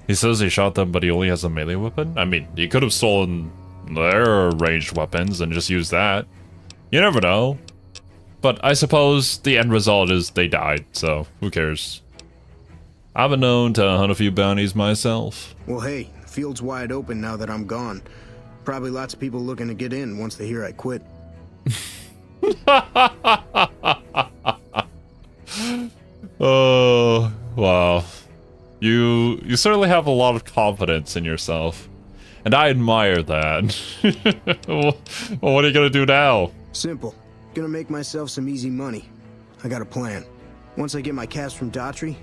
He says he shot them, but he only has a melee weapon? I mean, he could have stolen their ranged weapons and just used that. You never know. But I suppose the end result is they died, so who cares? I've been known to hunt a few bounties myself.
Well, hey, the field's wide open now that I'm gone. Probably lots of people looking to get in once they hear I quit.
Oh, wow. You certainly have a lot of confidence in yourself. And I admire that. Well, what are you gonna do now?
Simple. Gonna make myself some easy money. I got a plan. Once I get my caps from Daughtry,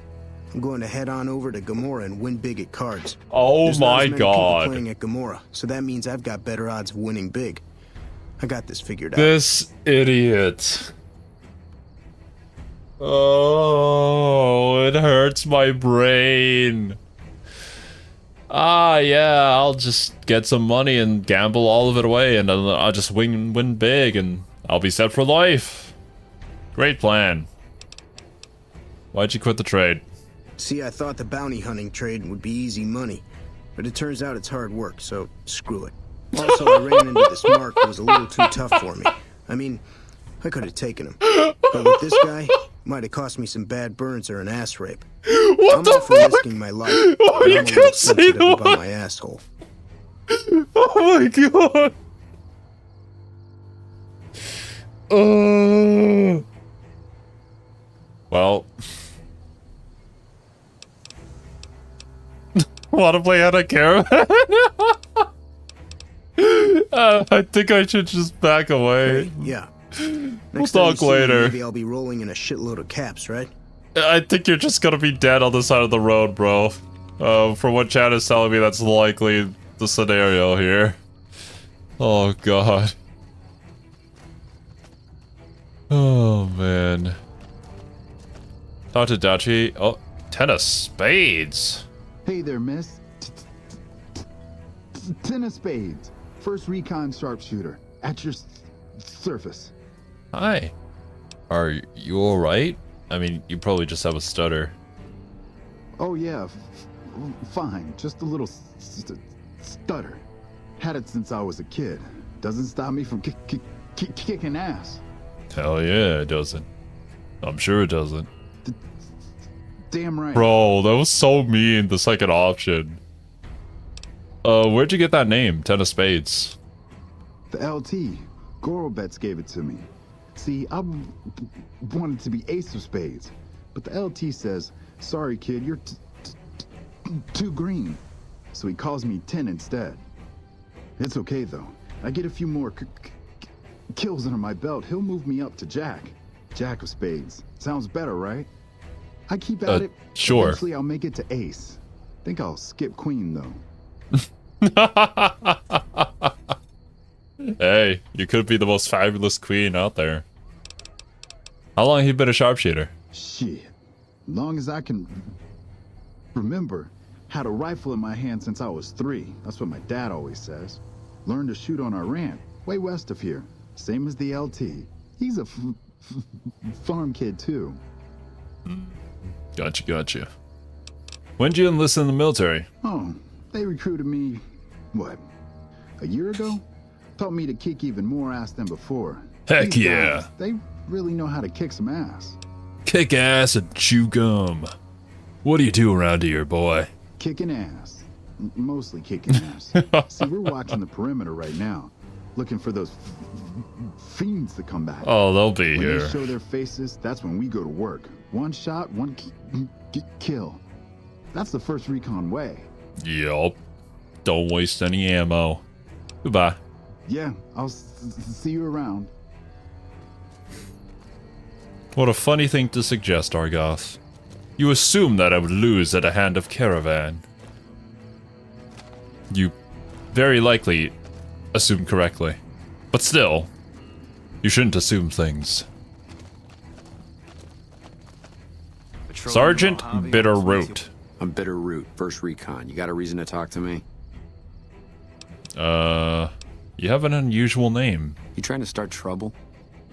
I'm going to head on over to Gamora and win big at cards.
Oh
There's not
my
as many people
god.
playing at Gamora, so that means I've got better odds of winning big. I got this figured out.
This idiot. Oh, it hurts my brain. Ah, yeah, I'll just get some money and gamble all of it away, and then I'll just win big, and I'll be set for life. Great plan. Why'd you quit the trade?
See, I thought the bounty hunting trade would be easy money, but it turns out it's hard work, so screw it. Also, I ran into this Mark who was a little too tough for me. I mean, I could have taken him. But with this guy, might have cost me some bad burns or an ass rape.
What
I'm
the
all for
fuck?
risking my life.
Oh,
but
you
I'm a
can't
little
say
sensitive
that.
about my asshole.
Oh my god. Well. Want to play out of caravan? I think I should just back away.
Yeah.
We'll
Next time you
talk
see me,
later.
Maybe I'll be rolling in a shitload of caps, right?
I think you're just gonna be dead on the side of the road, bro. From what Chad is telling me, that's likely the scenario here. Oh god. Oh man. Talk to Dachi. Oh, 10 of spades.
Hey there, miss. 10 of spades. First recon sharpshooter. At your surface.
Hi. Are you alright? I mean, you probably just have a stutter.
Oh yeah, fine. Just a little stutter. Had it since I was a kid. Doesn't stop me from kicking ass.
Hell yeah, it doesn't. I'm sure it doesn't.
Damn right.
Bro, that was so mean, the second option. Where'd you get that name? 10 of spades.
The LT. Gorobets gave it to me. See, I wanted to be ace of spades, but the LT says, sorry kid, you're too green. So he calls me 10 instead. It's okay though. I get a few more kills under my belt, he'll move me up to Jack. Jack of spades. Sounds better, right? I keep at it.
Sure.
Eventually I'll make it to ace. Think I'll skip queen though.
Hey, you could be the most fabulous queen out there. How long have you been a sharpshooter?
Shit. Long as I can remember. Had a rifle in my hand since I was 3. That's what my dad always says. Learned to shoot on our ranch, way west of here. Same as the LT. He's a farm kid too.
Gotcha. When did you enlist in the military?
Oh, they recruited me, what, a year ago? Taught me to kick even more ass than before.
Heck
These
yeah.
guys, they really know how to kick some ass.
Kick ass and chew gum. What do you do around here, boy?
Kicking ass. Mostly kicking ass. See, we're watching the perimeter right now. Looking for those fiends to come back.
Oh, they'll be
when
here.
They show their faces, that's when we go to work. One shot, one kill. That's the first recon way.
Yup. Don't waste any ammo. Goodbye.
Yeah, I'll see you around.
What a funny thing to suggest, Argoth. You assume that I would lose at the hand of Caravan. You very likely assume correctly. But still, you shouldn't assume things. Sergeant Bitterroot.
I'm Bitterroot, first recon. You got a reason to talk to me?
You have an unusual name.
You trying to start trouble?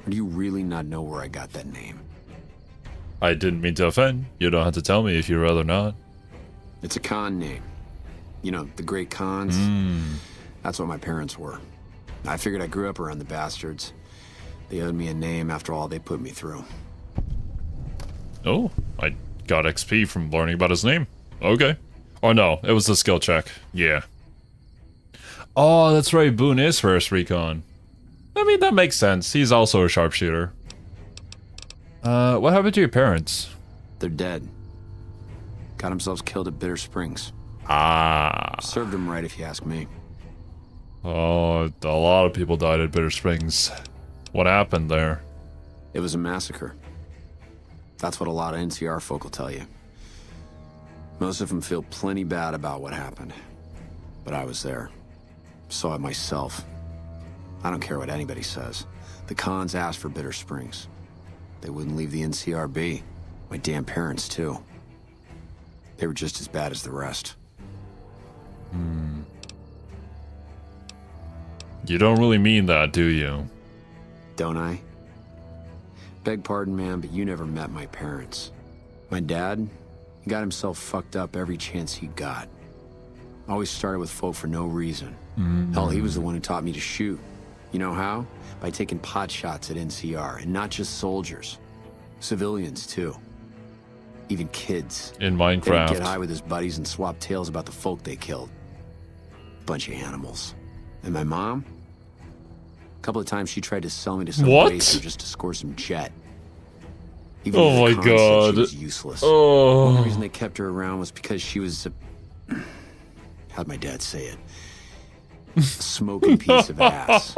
Or do you really not know where I got that name?
I didn't mean to offend. You don't have to tell me if you'd rather not.
It's a Khan name. You know, the great Khans. That's what my parents were. I figured I grew up around the bastards. They owed me a name after all they put me through.
Oh, I got XP from learning about his name. Okay. Oh no, it was a skill check. Yeah. Oh, that's right, Boone is first recon. I mean, that makes sense. He's also a sharpshooter. What happened to your parents?
They're dead. Got themselves killed at Bitter Springs.
Ah.
Served them right, if you ask me.
Oh, a lot of people died at Bitter Springs. What happened there?
It was a massacre. That's what a lot of NCR folk will tell you. Most of them feel plenty bad about what happened. But I was there. Saw it myself. I don't care what anybody says. The Khans asked for Bitter Springs. They wouldn't leave the NCR be. My damn parents, too. They were just as bad as the rest.
You don't really mean that, do you?
Don't I? Beg pardon, man, but you never met my parents. My dad, he got himself fucked up every chance he got. Always started with folk for no reason. Hell, he was the one who taught me to shoot. You know how? By taking pot shots at NCR, and not just soldiers. Civilians, too. Even kids.
In
They'd
Minecraft.
get high with his buddies and swap tales about the folk they killed. Bunch of animals. And my mom? A couple of times she tried to sell me to some
What?
racer just to score some jet. Even
Oh
though the
my
Khans said
God.
She was useless.
Oh.
The only reason they kept her around was because she was a... How'd my dad say it? A smoking piece of ass.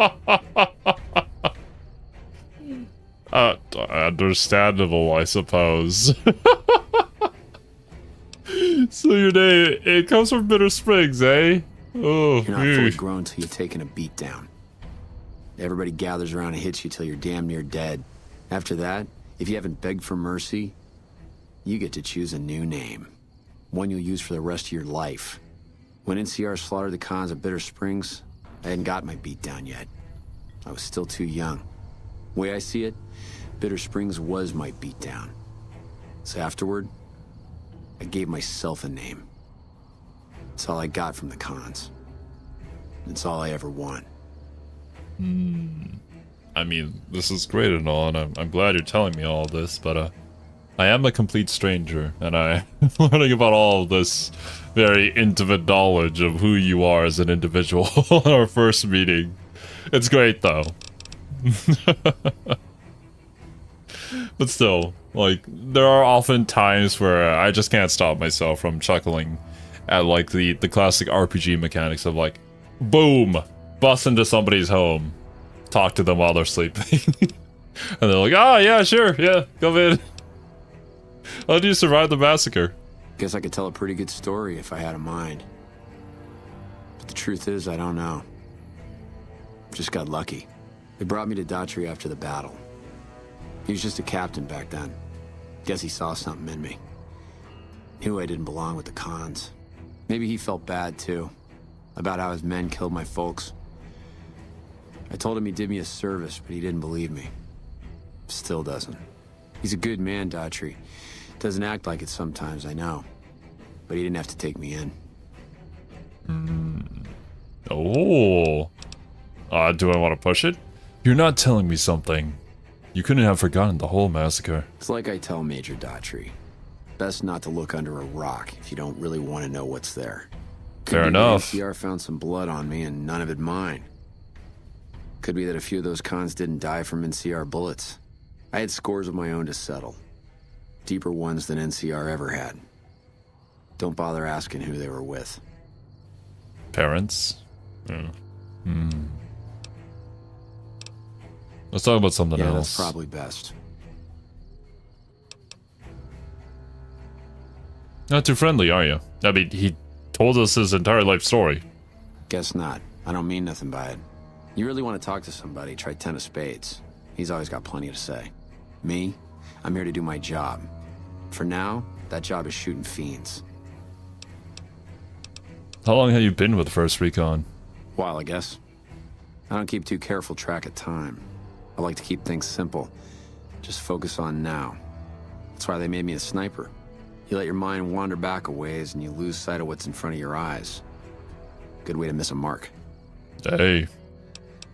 Understandable, I suppose. So your name, it comes from Bitter Springs, eh? Oh,
You're not fully grown till you've taken a beat down. Everybody gathers around and hits you till you're damn near dead. After that, if you haven't begged for mercy, you get to choose a new name. One you'll use for the rest of your life. When NCR slaughtered the Khans at Bitter Springs, I hadn't got my beat down yet. I was still too young. The way I see it, Bitter Springs was my beat down. So afterward, I gave myself a name. It's all I got from the Khans. It's all I ever want.
I mean, this is great and all, and I'm glad you're telling me all this, but I am a complete stranger, and I'm learning about all of this very intimate knowledge of who you are as an individual on our first meeting. It's great, though. But still, like, there are often times where I just can't stop myself from chuckling at, like, the classic RPG mechanics of, like, boom, bust into somebody's home, talk to them while they're sleeping. And they're like, ah, yeah, sure, yeah, come in. How did you survive the massacre?
Guess I could tell a pretty good story if I had a mind. But the truth is, I don't know. Just got lucky. They brought me to Daughtry after the battle. He was just a captain back then. Guess he saw something in me. Knew I didn't belong with the cons. Maybe he felt bad, too. About how his men killed my folks. I told him he did me a service, but he didn't believe me. Still doesn't. He's a good man, Daughtry. Doesn't act like it sometimes, I know. But he didn't have to take me in.
Oh. Do I want to push it? You're not telling me something. You couldn't have forgotten the whole massacre.
It's like I tell Major Daughtry. Best not to look under a rock if you don't really want to know what's there.
Fair enough.
The NCR found some blood on me and none of it mine. Could be that a few of those cons didn't die from NCR bullets. I had scores of my own to settle. Deeper ones than NCR ever had. Don't bother asking who they were with.
Parents? Let's talk about something else.
Yeah, that's probably best.
Not too friendly, are you? I mean, he told us his entire life story.
Guess not. I don't mean nothing by it. You really want to talk to somebody, try 10 of spades. He's always got plenty to say. Me? I'm here to do my job. For now, that job is shooting fiends.
How long have you been with First Recon?
While, I guess. I don't keep too careful track of time. I like to keep things simple. Just focus on now. That's why they made me a sniper. You let your mind wander back a ways and you lose sight of what's in front of your eyes. Good way to miss a mark.
Hey,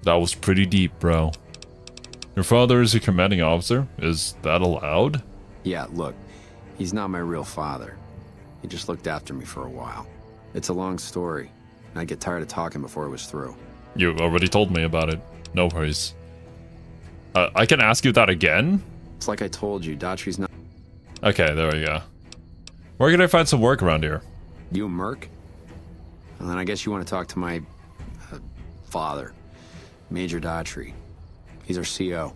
that was pretty deep, bro. Your father is a commanding officer? Is that allowed?
Yeah, look, he's not my real father. He just looked after me for a while. It's a long story, and I'd get tired of talking before it was through.
You already told me about it. No worries. I can ask you that again?
It's like I told you, Daughtry's not...
Okay, there we go. Where can I find some work around here?
You a merc? Well, then I guess you want to talk to my... father. Major Daughtry. He's our CO.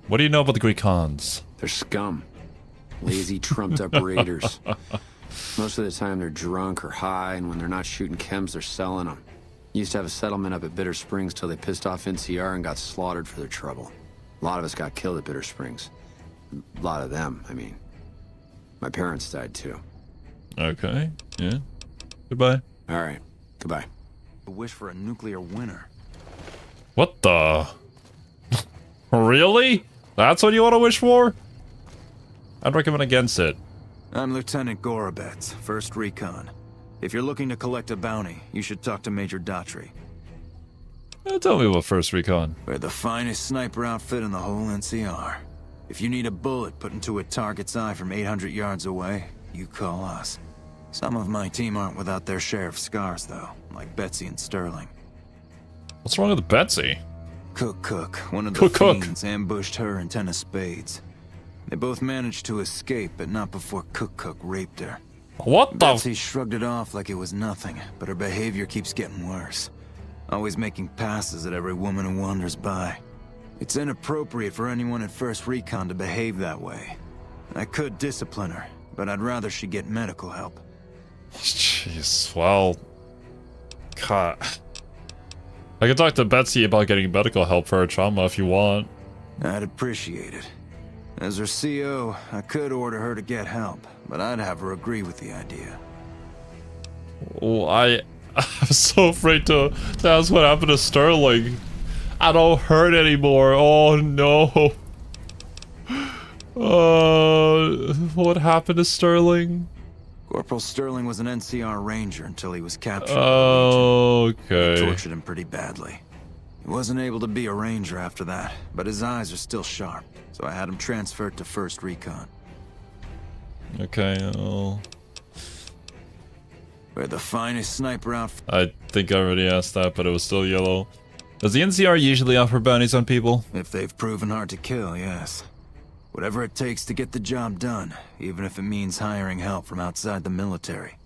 What do you know about the Greek Khans?
They're scum. Lazy, trumped-up raiders. Most of the time they're drunk or high, and when they're not shooting chems, they're selling them. Used to have a settlement up at Bitter Springs till they pissed off NCR and got slaughtered for their trouble. A lot of us got killed at Bitter Springs. A lot of them, I mean. My parents died too.
Okay, yeah. Goodbye.
All right, goodbye.
A wish for a nuclear winter.
What the? Really? That's what you want to wish for? I'd recommend against it.
I'm Lieutenant Gorobets, 1st Recon. If you're looking to collect a bounty, you should talk to Major Daughtry.
Tell me about First Recon.
We're the finest sniper outfit in the whole NCR. If you need a bullet put into a target's eye from 800 yards away, you call us. Some of my team aren't without their share of scars, though, like Betsy and Sterling.
What's wrong with Betsy?
Cook, one of the fiends, ambushed her and 10 of spades. They both managed to escape, but not before Cook raped her.
What the?
Betsy shrugged it off like it was nothing, but her behavior keeps getting worse. Always making passes at every woman who wanders by. It's inappropriate for anyone at First Recon to behave that way. I could discipline her, but I'd rather she get medical help.
Jeez, well... God... I can talk to Betsy about getting medical help for her trauma if you want.
I'd appreciate it. As her CO, I could order her to get help, but I'd have her agree with the idea.
Oh, I'm so afraid to ask what happened to Sterling. I don't hurt anymore. Oh no. What happened to Sterling?
Corporal Sterling was an NCR ranger until he was captured.
Oh, okay.
They tortured him pretty badly. He wasn't able to be a ranger after that, but his eyes are still sharp, so I had him transferred to 1st Recon.
Okay, well...
We're the finest sniper outfit.
I think I already asked that, but it was still yellow. Does the NCR usually offer bounties on people?
If they've proven hard to kill, yes. Whatever it takes to get the job done, even if it means hiring help from outside the military.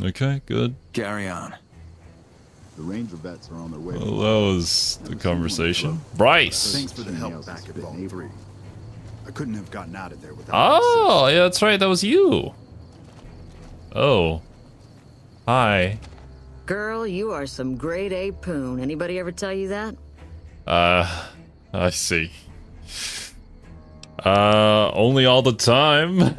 Okay, good.
Carry on.
The Ranger vets are on their way.
Well, that was the conversation. Bryce!
Thanks for the help back at Vault 3. I couldn't have gotten out of there without.
Oh, yeah, that's right. That was you. Oh. Hi.
Girl, you are some grade A poon. Anybody ever tell you that?
I see. Only all the time.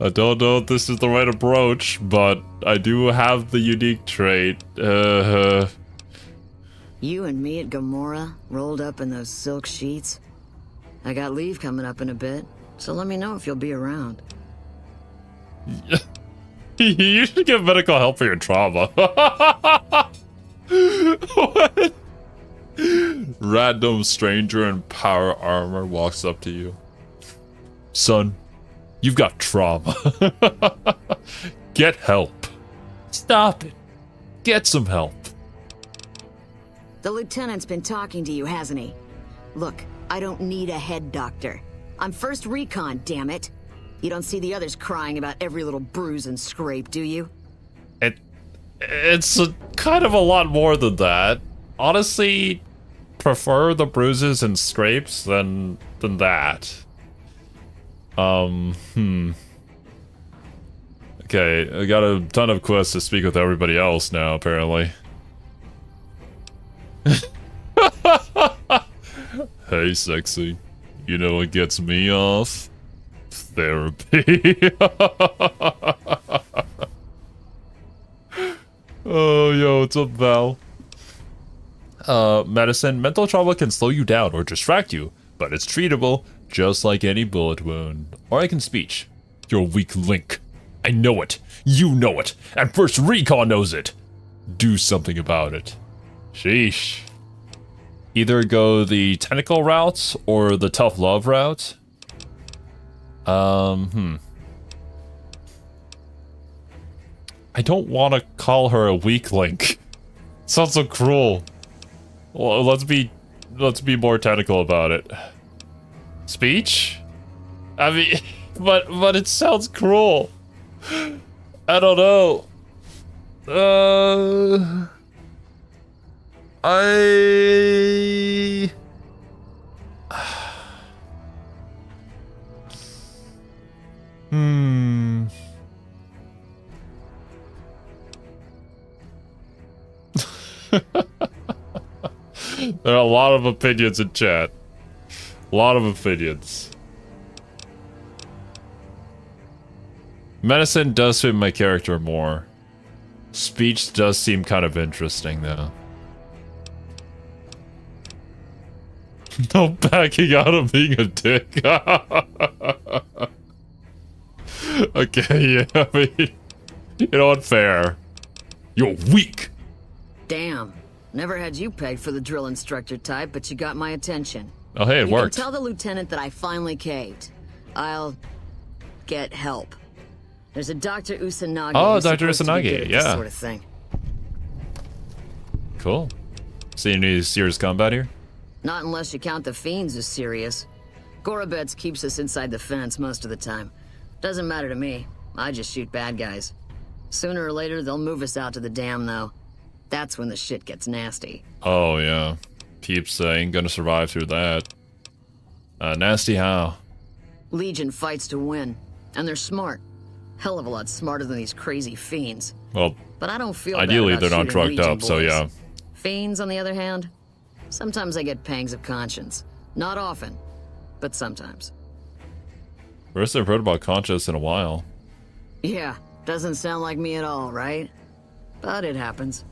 I don't know if this is the right approach, but I do have the unique trait.
You and me at Gamora, rolled up in those silk sheets. I got leave coming up in a bit, so let me know if you'll be around.
You should get medical help for your trauma. What? Random stranger in power armor walks up to you. Son, you've got trauma. Get help. Stop it. Get some help.
The lieutenant's been talking to you, hasn't he? Look, I don't need a head doctor. I'm first recon, damn it. You don't see the others crying about every little bruise and scrape, do you?
It's kind of a lot more than that. Honestly, prefer the bruises and scrapes than that. Okay, I got a ton of quests to speak with everybody else now, apparently. Hey, sexy. You know what gets me off? Therapy. Oh, yo, what's up, Val? Medicine. Mental trauma can slow you down or distract you, but it's treatable, just like any bullet wound. Or I can speech. You're a weak link. I know it. You know it. And First Recon knows it. Do something about it. Sheesh. Either go the tentacle route or the tough love route. I don't want to call her a weak link. Sounds so cruel. Well, let's be more technical about it. Speech? I mean, but it sounds cruel. I don't know. There are a lot of opinions in chat. A lot of opinions. Medicine does fit my character more. Speech does seem kind of interesting, though. No backing out of being a dick. Okay, yeah, I mean, you know what, fair. You're weak.
Damn. Never had you pegged for the drill instructor type, but you got my attention.
Oh, hey, it worked.
You can tell the lieutenant that I finally caved. I'll get help. There's a Dr. Usanagi.
Oh,
who's
Dr.
supposed to be good
Usanagi,
at
yeah.
this sort of thing.
Cool. See any serious combat here?
Not unless you count the fiends as serious. Gorobets keeps us inside the fence most of the time. Doesn't matter to me. I just shoot bad guys. Sooner or later, they'll move us out to the dam, though. That's when the shit gets nasty.
Oh, yeah. Peeps ain't gonna survive through that. Nasty how?
Legion fights to win, and they're smart. Hell of a lot smarter than these crazy fiends.
Well,
but I don't feel
ideally
bad about
they're not
shooting
drugged
Legion
up, so
boys.
yeah.
Fiends, on the other hand, sometimes I get pangs of conscience. Not often, but sometimes.
First I've heard about conscience in a while.
Yeah, doesn't sound like me at all, right? But it happens.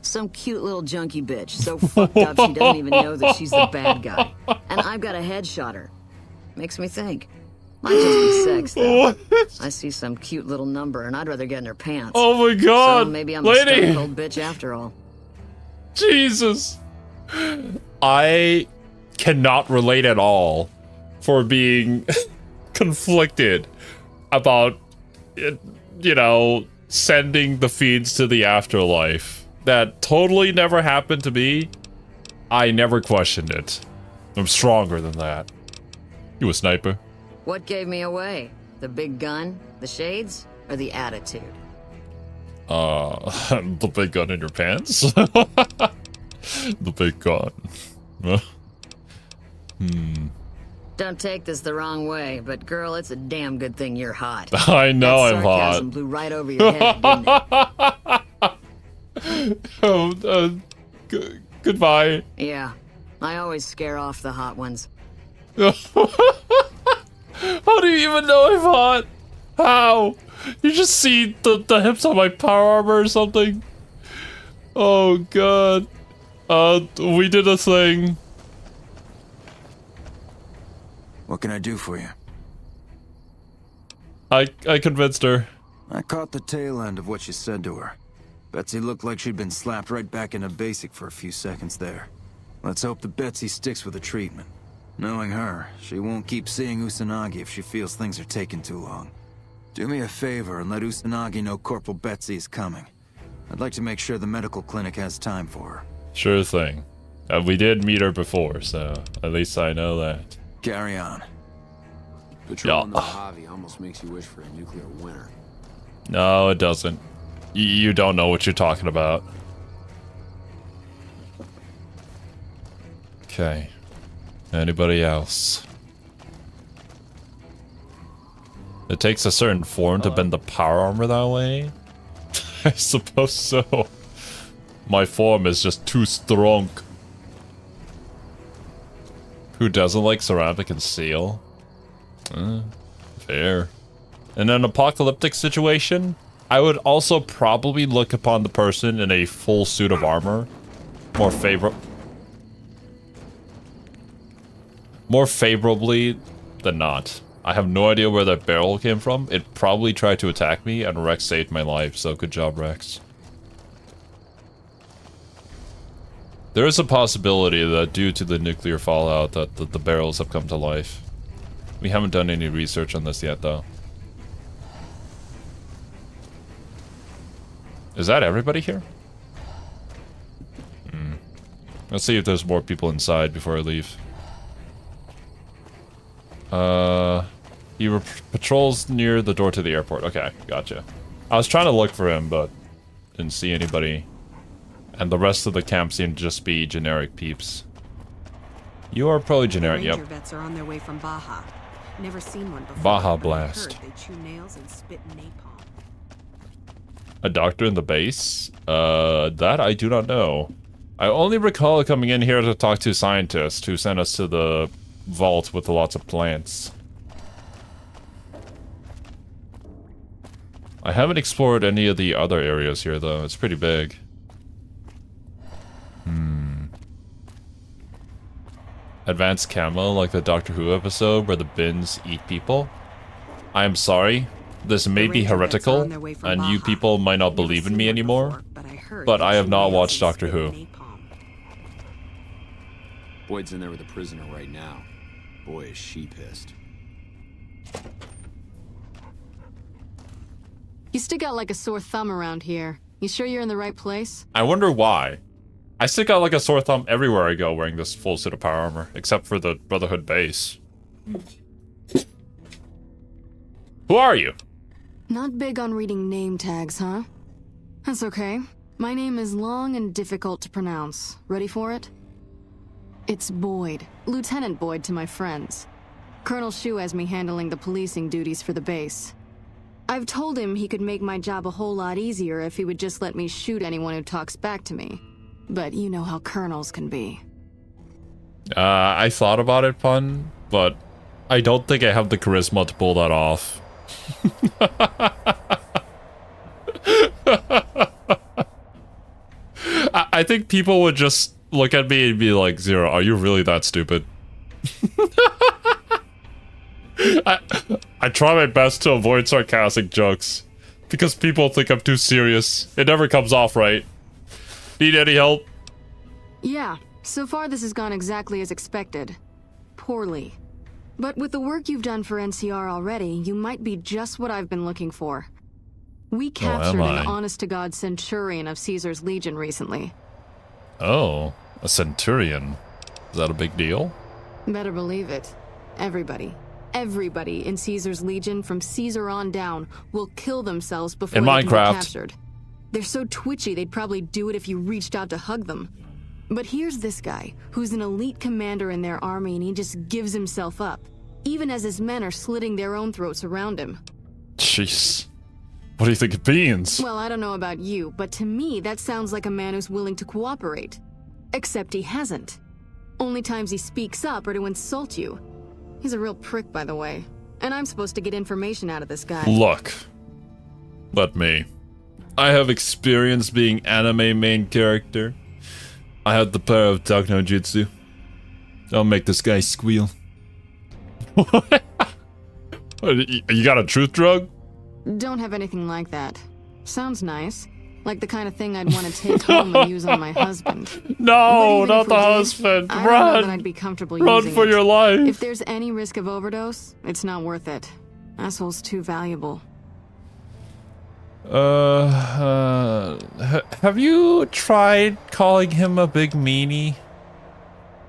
Some cute little junkie bitch, so fucked up she doesn't even know that she's the bad guy. And I've got a headshot her. Makes me think. Might just be sex, though. I see some cute little number, and I'd rather get in her pants.
Oh my god!
So maybe I'm
lady.
a stone cold bitch after all.
Jesus! I cannot relate at all for being conflicted about, you know, sending the feeds to the afterlife. that totally never happened to me, I never questioned it. I'm stronger than that. You a sniper?
What gave me away? The big gun, the shades, or the attitude?
The big gun in your pants? The big gun.
Don't take this the wrong way, but girl, it's a damn good thing you're hot.
I know
that
I'm
sarcasm
hot.
blew right over your head, didn't it?
Goodbye.
Yeah, I always scare off the hot ones.
How do you even know I'm hot? How? You just see the hips on my power armor or something? Oh god. We did a thing.
What can I do for you?
I convinced her.
I caught the tail end of what you said to her. Betsy looked like she'd been slapped right back into basic for a few seconds there. Let's hope that Betsy sticks with the treatment. Knowing her, she won't keep seeing Usanagi if she feels things are taking too long. Do me a favor and let Usanagi know Corporal Betsy is coming. I'd like to make sure the medical clinic has time for her.
Sure thing. We did meet her before, so at least I know that.
Carry on.
Patrolling the Mojave almost makes you wish for a nuclear winter.
No, it doesn't. You don't know what you're talking about. Okay. Anybody else? It takes a certain form to bend the power armor that way? I suppose so. My form is just too strong. Who doesn't like ceramic and steel? Fair. In an apocalyptic situation, I would also probably look upon the person in a full suit of armor more favorably than not. I have no idea where that barrel came from. It probably tried to attack me, and Rex saved my life, so good job, Rex. There is a possibility that due to the nuclear fallout that the barrels have come to life. We haven't done any research on this yet, though. Is that everybody here? Let's see if there's more people inside before I leave. He patrols near the door to the airport. Okay, gotcha. I was trying to look for him, but didn't see anybody. And the rest of the camp seemed to just be generic peeps. You are probably generic, yep.
Ranger vets are on their way from Baja. Never seen one before.
Baja
but I
Blast.
heard they chew nails and spit napalm.
A doctor in the base? That I do not know. I only recall coming in here to talk to scientists who sent us to the vault with lots of plants. I haven't explored any of the other areas here, though. It's pretty big. Advanced camo, like the Doctor Who episode where the bins eat people? I am sorry. This may be heretical, and you people might not believe in me anymore, but I have not watched Doctor Who.
Boyd's in there with a prisoner right now. Boy, is she pissed.
You stick out like a sore thumb around here. You sure you're in the right place?
I wonder why. I stick out like a sore thumb everywhere I go wearing this full suit of power armor, except for the Brotherhood base. Who are you?
Not big on reading name tags, huh? That's okay. My name is long and difficult to pronounce. Ready for it? It's Boyd. Lieutenant Boyd to my friends. Colonel Shu has me handling the policing duties for the base. I've told him he could make my job a whole lot easier if he would just let me shoot anyone who talks back to me. But you know how colonels can be.
I thought about it, pun, but I don't think I have the charisma to pull that off. I think people would just look at me and be like, Zero, are you really that stupid? I try my best to avoid sarcastic jokes, because people think I'm too serious. It never comes off right. Need any help?
Yeah, so far this has gone exactly as expected. Poorly. But with the work you've done for NCR already, you might be just what I've been looking for. We captured
I?
an honest-to-God centurion of Caesar's Legion recently.
Oh, a centurion. Is that a big deal?
Better believe it. Everybody in Caesar's Legion from Caesar on down will kill themselves before
In
they can
Minecraft.
get captured. They're so twitchy they'd probably do it if you reached out to hug them. But here's this guy, who's an elite commander in their army, and he just gives himself up, even as his men are slitting their own throats around him.
Jeez. What do you think it means?
Well, I don't know about you, but to me that sounds like a man who's willing to cooperate. Except he hasn't. Only times he speaks up are to insult you. He's a real prick, by the way. And I'm supposed to get information out of this guy.
Look. Let me. I have experience being anime main character. I have the power of Dark no Jutsu. I'll make this guy squeal. What? You got a truth drug?
Don't have anything like that. Sounds nice. Like the kind of thing I'd want to take home and use on my husband.
No, not the husband.
I don't know that I'd be comfortable using
for
it.
your life.
If there's any risk of overdose, it's not worth it. Asshole's too valuable.
Have you tried calling him a big meanie?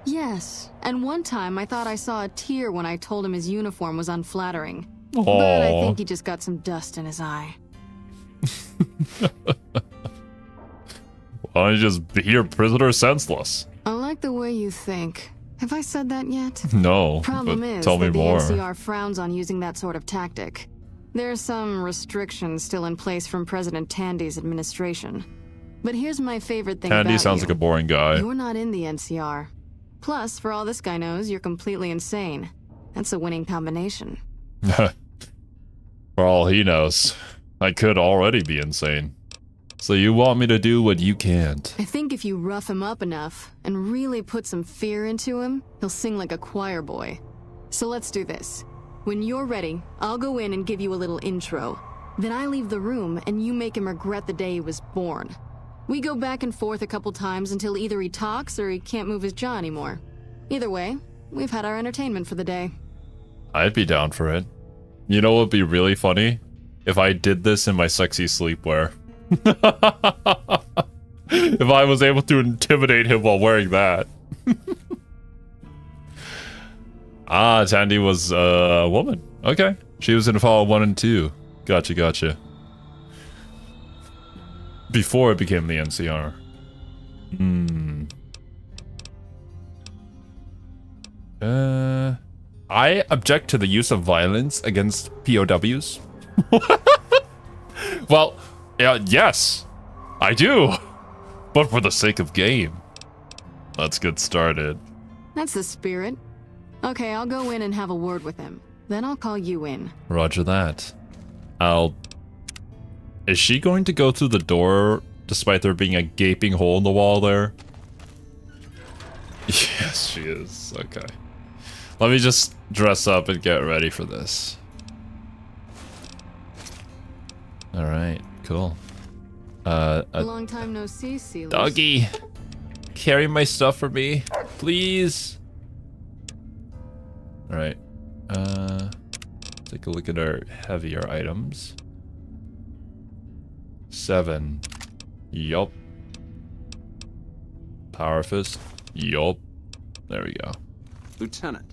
Yes, and one time I thought I saw a tear when I told him his uniform was unflattering.
Aww.
But I think he just got some dust in his eye.
Why don't you just beat your prisoner senseless?
I like the way you think. Have I said that yet?
No,
Problem
but
is
tell me
that the
more.
NCR frowns on using that sort of tactic. There are some restrictions still in place from President Tandy's administration. But here's my favorite thing
Tandy
about
sounds
you.
like a boring guy.
You're not in the NCR. Plus, for all this guy knows, you're completely insane. That's a winning combination.
For all he knows, I could already be insane. So you want me to do what you can't?
I think if you rough him up enough and really put some fear into him, he'll sing like a choir boy. So let's do this. When you're ready, I'll go in and give you a little intro. Then I leave the room and you make him regret the day he was born. We go back and forth a couple times until either he talks or he can't move his jaw anymore. Either way, we've had our entertainment for the day.
I'd be down for it. You know what would be really funny? If I did this in my sexy sleepwear. If I was able to intimidate him while wearing that. Ah, Tandy was a woman. Okay. She was in Fallout 1 and 2. Gotcha. Before it became the NCR. I object to the use of violence against POWs. Well, yes, I do. But for the sake of game. Let's get started.
That's the spirit. Okay, I'll go in and have a word with him. Then I'll call you in.
Roger that. Is she going to go through the door despite there being a gaping hole in the wall there? Yes, she is. Okay. Let me just dress up and get ready for this. Alright, cool.
Long time no see, Sealers.
Doggy, carry my stuff for me, please. Alright, take a look at our heavier items. 7. Yup. Power fist. Yup. There we go.
Lieutenant.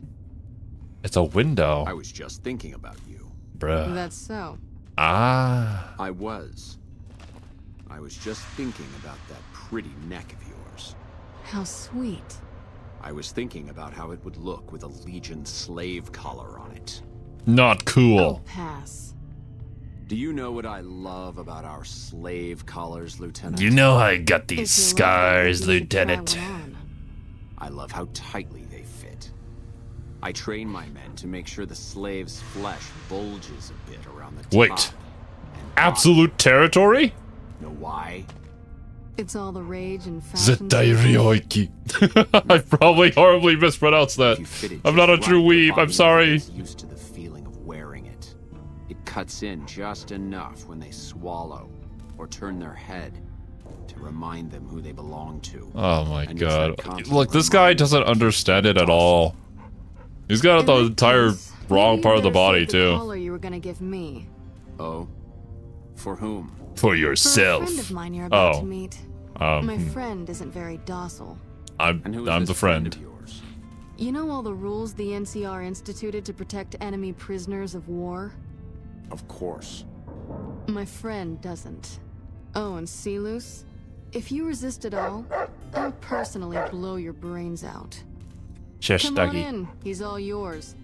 It's a window.
I was just thinking about you.
Bruh.
That's so.
Ah.
I was just thinking about that pretty neck of yours.
How sweet.
I was thinking about how it would look with a Legion slave collar on it.
Not cool.
Oh, pass.
Do you know what I love about our slave collars, Lieutenant?
You know I got these scars, Lieutenant.
I love how tightly they fit. I train my men to make sure the slave's flesh bulges a bit around the top.
Wait. Absolute territory?
Know why?
It's all the rage and fashion.
Zetairyōiki. I probably horribly mispronounced that. I'm not a true weeb. I'm sorry.
Used to the feeling of wearing it. It cuts in just enough when they swallow or turn their head to remind them who they belong to.
Oh my god. Look, this guy doesn't understand it at all. He's got the entire wrong part of the body too.
Collar you were gonna give me.
Oh,
For whom?
For yourself.
For a friend of mine you're about
Oh.
to meet.
Um,
My friend isn't very docile.
I'm the friend.
You know all the rules the NCR instituted to protect enemy prisoners of war?
Of course.
My friend doesn't. Oh, and Silus? If you resist at all, I'll personally blow your brains out.
Shush,
Come on
doggy.
in. He's all yours.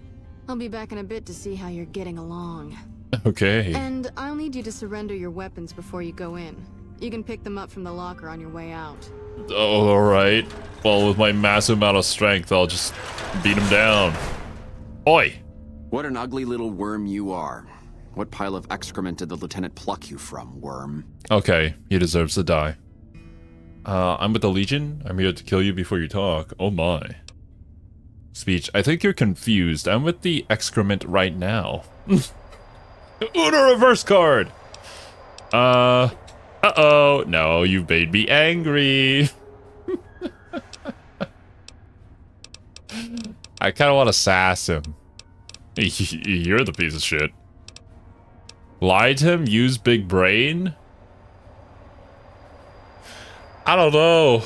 I'll be back in a bit to see how you're getting along.
Okay.
And I'll need you to surrender your weapons before you go in. You can pick them up from the locker on your way out.
Oh, alright. Well, with my massive amount of strength, I'll just beat him down. Oi!
What an ugly little worm you are. What pile of excrement did the lieutenant pluck you from, worm?
Okay, he deserves to die. I'm with the Legion. I'm here to kill you before you talk. Oh my. Speech. I think you're confused. I'm with the excrement right now. Uno reverse card! Uh-oh. No, you've made me angry. I kind of want to sass him. You're the piece of shit. Lie to him? Use big brain? I don't know.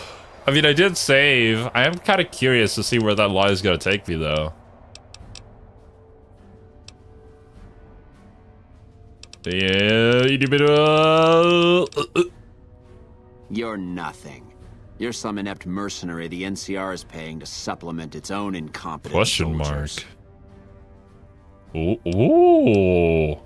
I mean, I did save. I am kind of curious to see where that lie is going to take me, though. Yeah,
You're nothing. You're some inept mercenary the NCR is paying to supplement its own incompetent
Question
soldiers.
mark. Ooh.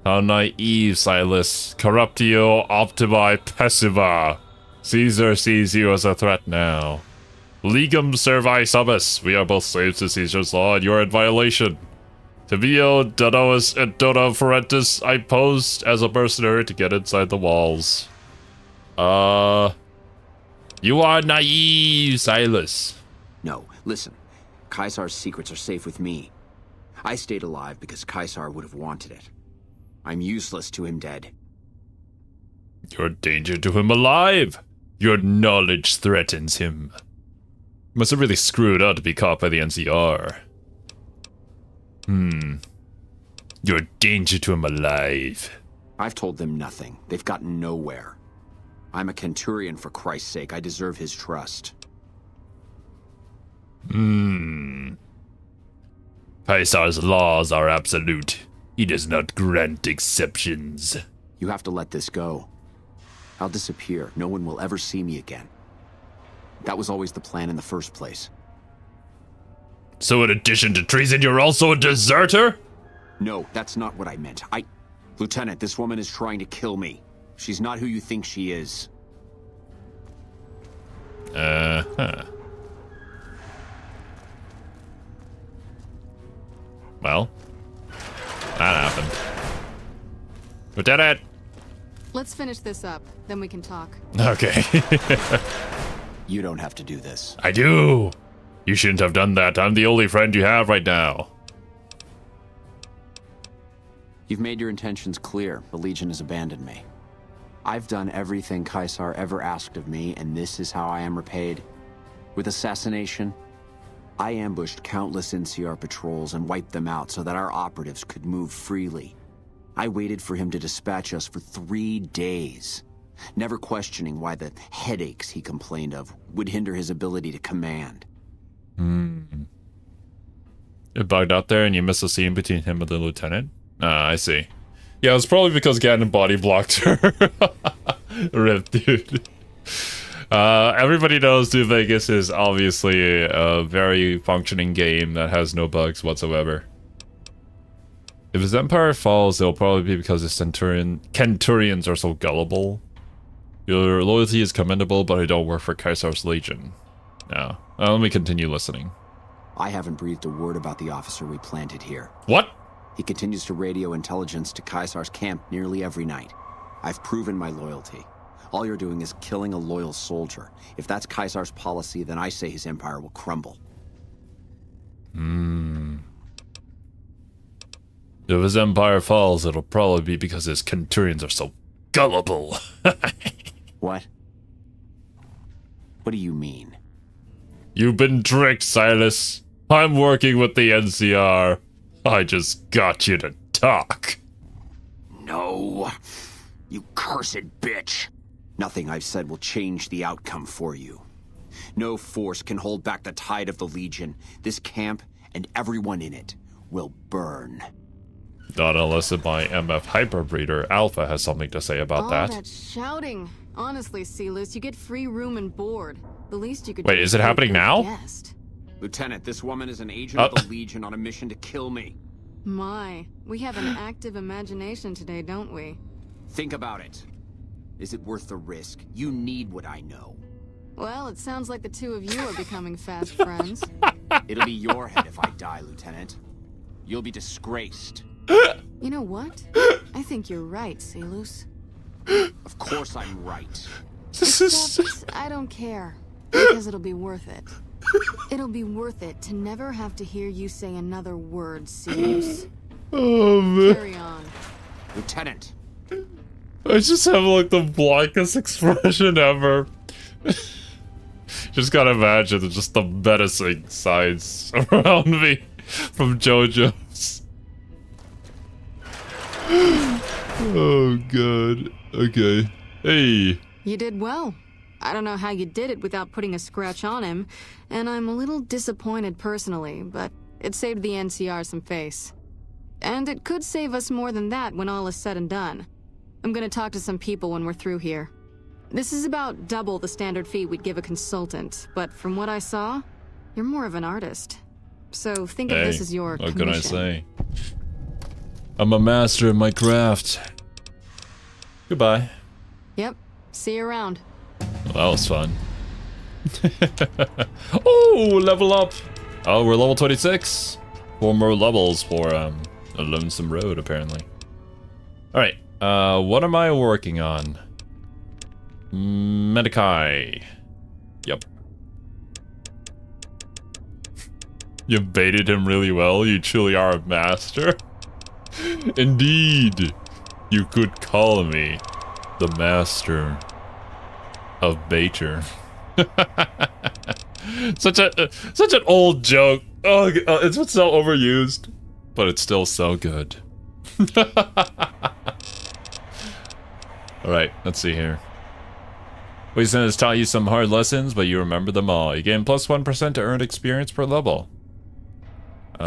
How naive, Silas. Corruptio optimi pessiva. Caesar sees you as a threat now. Legum servi sumus. We are both slaves to Caesar's law, and you're in violation. Tibio donovis et dona forentis. I posed as a mercenary to get inside the walls. You are naive, Silas.
No, listen. Caesar's secrets are safe with me. I stayed alive because Caesar would have wanted it. I'm useless to him dead.
You're a danger to him alive. Your knowledge threatens him. Must have really screwed up to be caught by the NCR. You're a danger to him alive.
I've told them nothing. They've gotten nowhere. I'm a Centurion, for Christ's sake. I deserve his trust.
Caesar's laws are absolute. He does not grant exceptions.
You have to let this go. I'll disappear. No one will ever see me again. That was always the plan in the first place.
So in addition to treason, you're also a deserter?
No, that's not what I meant. Lieutenant, this woman is trying to kill me. She's not who you think she is.
Well, that happened. Lieutenant!
Let's finish this up, then we can talk.
Okay.
You don't have to do this.
I do! You shouldn't have done that. I'm the only friend you have right now.
You've made your intentions clear. The Legion has abandoned me. I've done everything Caesar ever asked of me, and this is how I am repaid. With assassination, I ambushed countless NCR patrols and wiped them out so that our operatives could move freely. I waited for him to dispatch us for 3 days, never questioning why the headaches he complained of would hinder his ability to command.
It bugged out there and you missed a scene between him and the lieutenant? I see. Yeah, it was probably because Ganon body blocked her. Rip, dude. Everybody knows New Vegas is obviously a very functioning game that has no bugs whatsoever. If his empire falls, it'll probably be because his Centurions are so gullible. Your loyalty is commendable, but I don't work for Caesar's Legion. No. Let me continue listening.
I haven't breathed a word about the officer we planted here.
What?
He continues to radio intelligence to Caesar's camp nearly every night. I've proven my loyalty. All you're doing is killing a loyal soldier. If that's Caesar's policy, then I say his empire will crumble.
If his empire falls, it'll probably be because his Centurions are so gullible.
What? What do you mean?
You've been tricked, Silas. I'm working with the NCR. I just got you to talk.
No. You cursed bitch. Nothing I've said will change the outcome for you. No force can hold back the tide of the Legion. This camp and everyone in it will burn.
Not unless my MF Hyperbreeder Alpha has something to say about that.
That shouting. Honestly, Celus, you get free room and board. The least you could
Wait,
do
is it happening now?
Guest.
Lieutenant, this woman is an agent of the Legion on a mission to kill me.
My, we have an active imagination today, don't we?
Think about it. Is it worth the risk? You need what I know.
Well, it sounds like the two of you are becoming fast friends.
It'll be your head if I die, Lieutenant. You'll be disgraced.
You know what? I think you're right, Celus.
Of course I'm right.
Except I don't care, because it'll be worth it. It'll be worth it to never have to hear you say another word, Celus.
Oh, man.
Carry on.
Lieutenant.
I just have like the blackest expression ever. Just gotta imagine just the menacing signs around me from JoJo's. Oh god. Okay. Hey.
You did well. I don't know how you did it without putting a scratch on him, and I'm a little disappointed personally, but it saved the NCR some face. And it could save us more than that when all is said and done. I'm gonna talk to some people when we're through here. This is about double the standard fee we'd give a consultant, but from what I saw, you're more of an artist. So think of this as your
what
commission.
can I say? I'm a master of my craft. Goodbye.
Yep. See you around.
Well, that was fun. Oh, level up. Oh, we're level 26. 4 more levels for a lonesome road, apparently. All right. What am I working on? Medikai. Yep. You baited him really well. You truly are a master. Indeed. You could call me the master of baiter. such an old joke. Oh, it's so overused, but it's still so good. All right, let's see here. Wisdom has taught you some hard lessons, but you remember them all. You gain plus 1% to earned experience per level.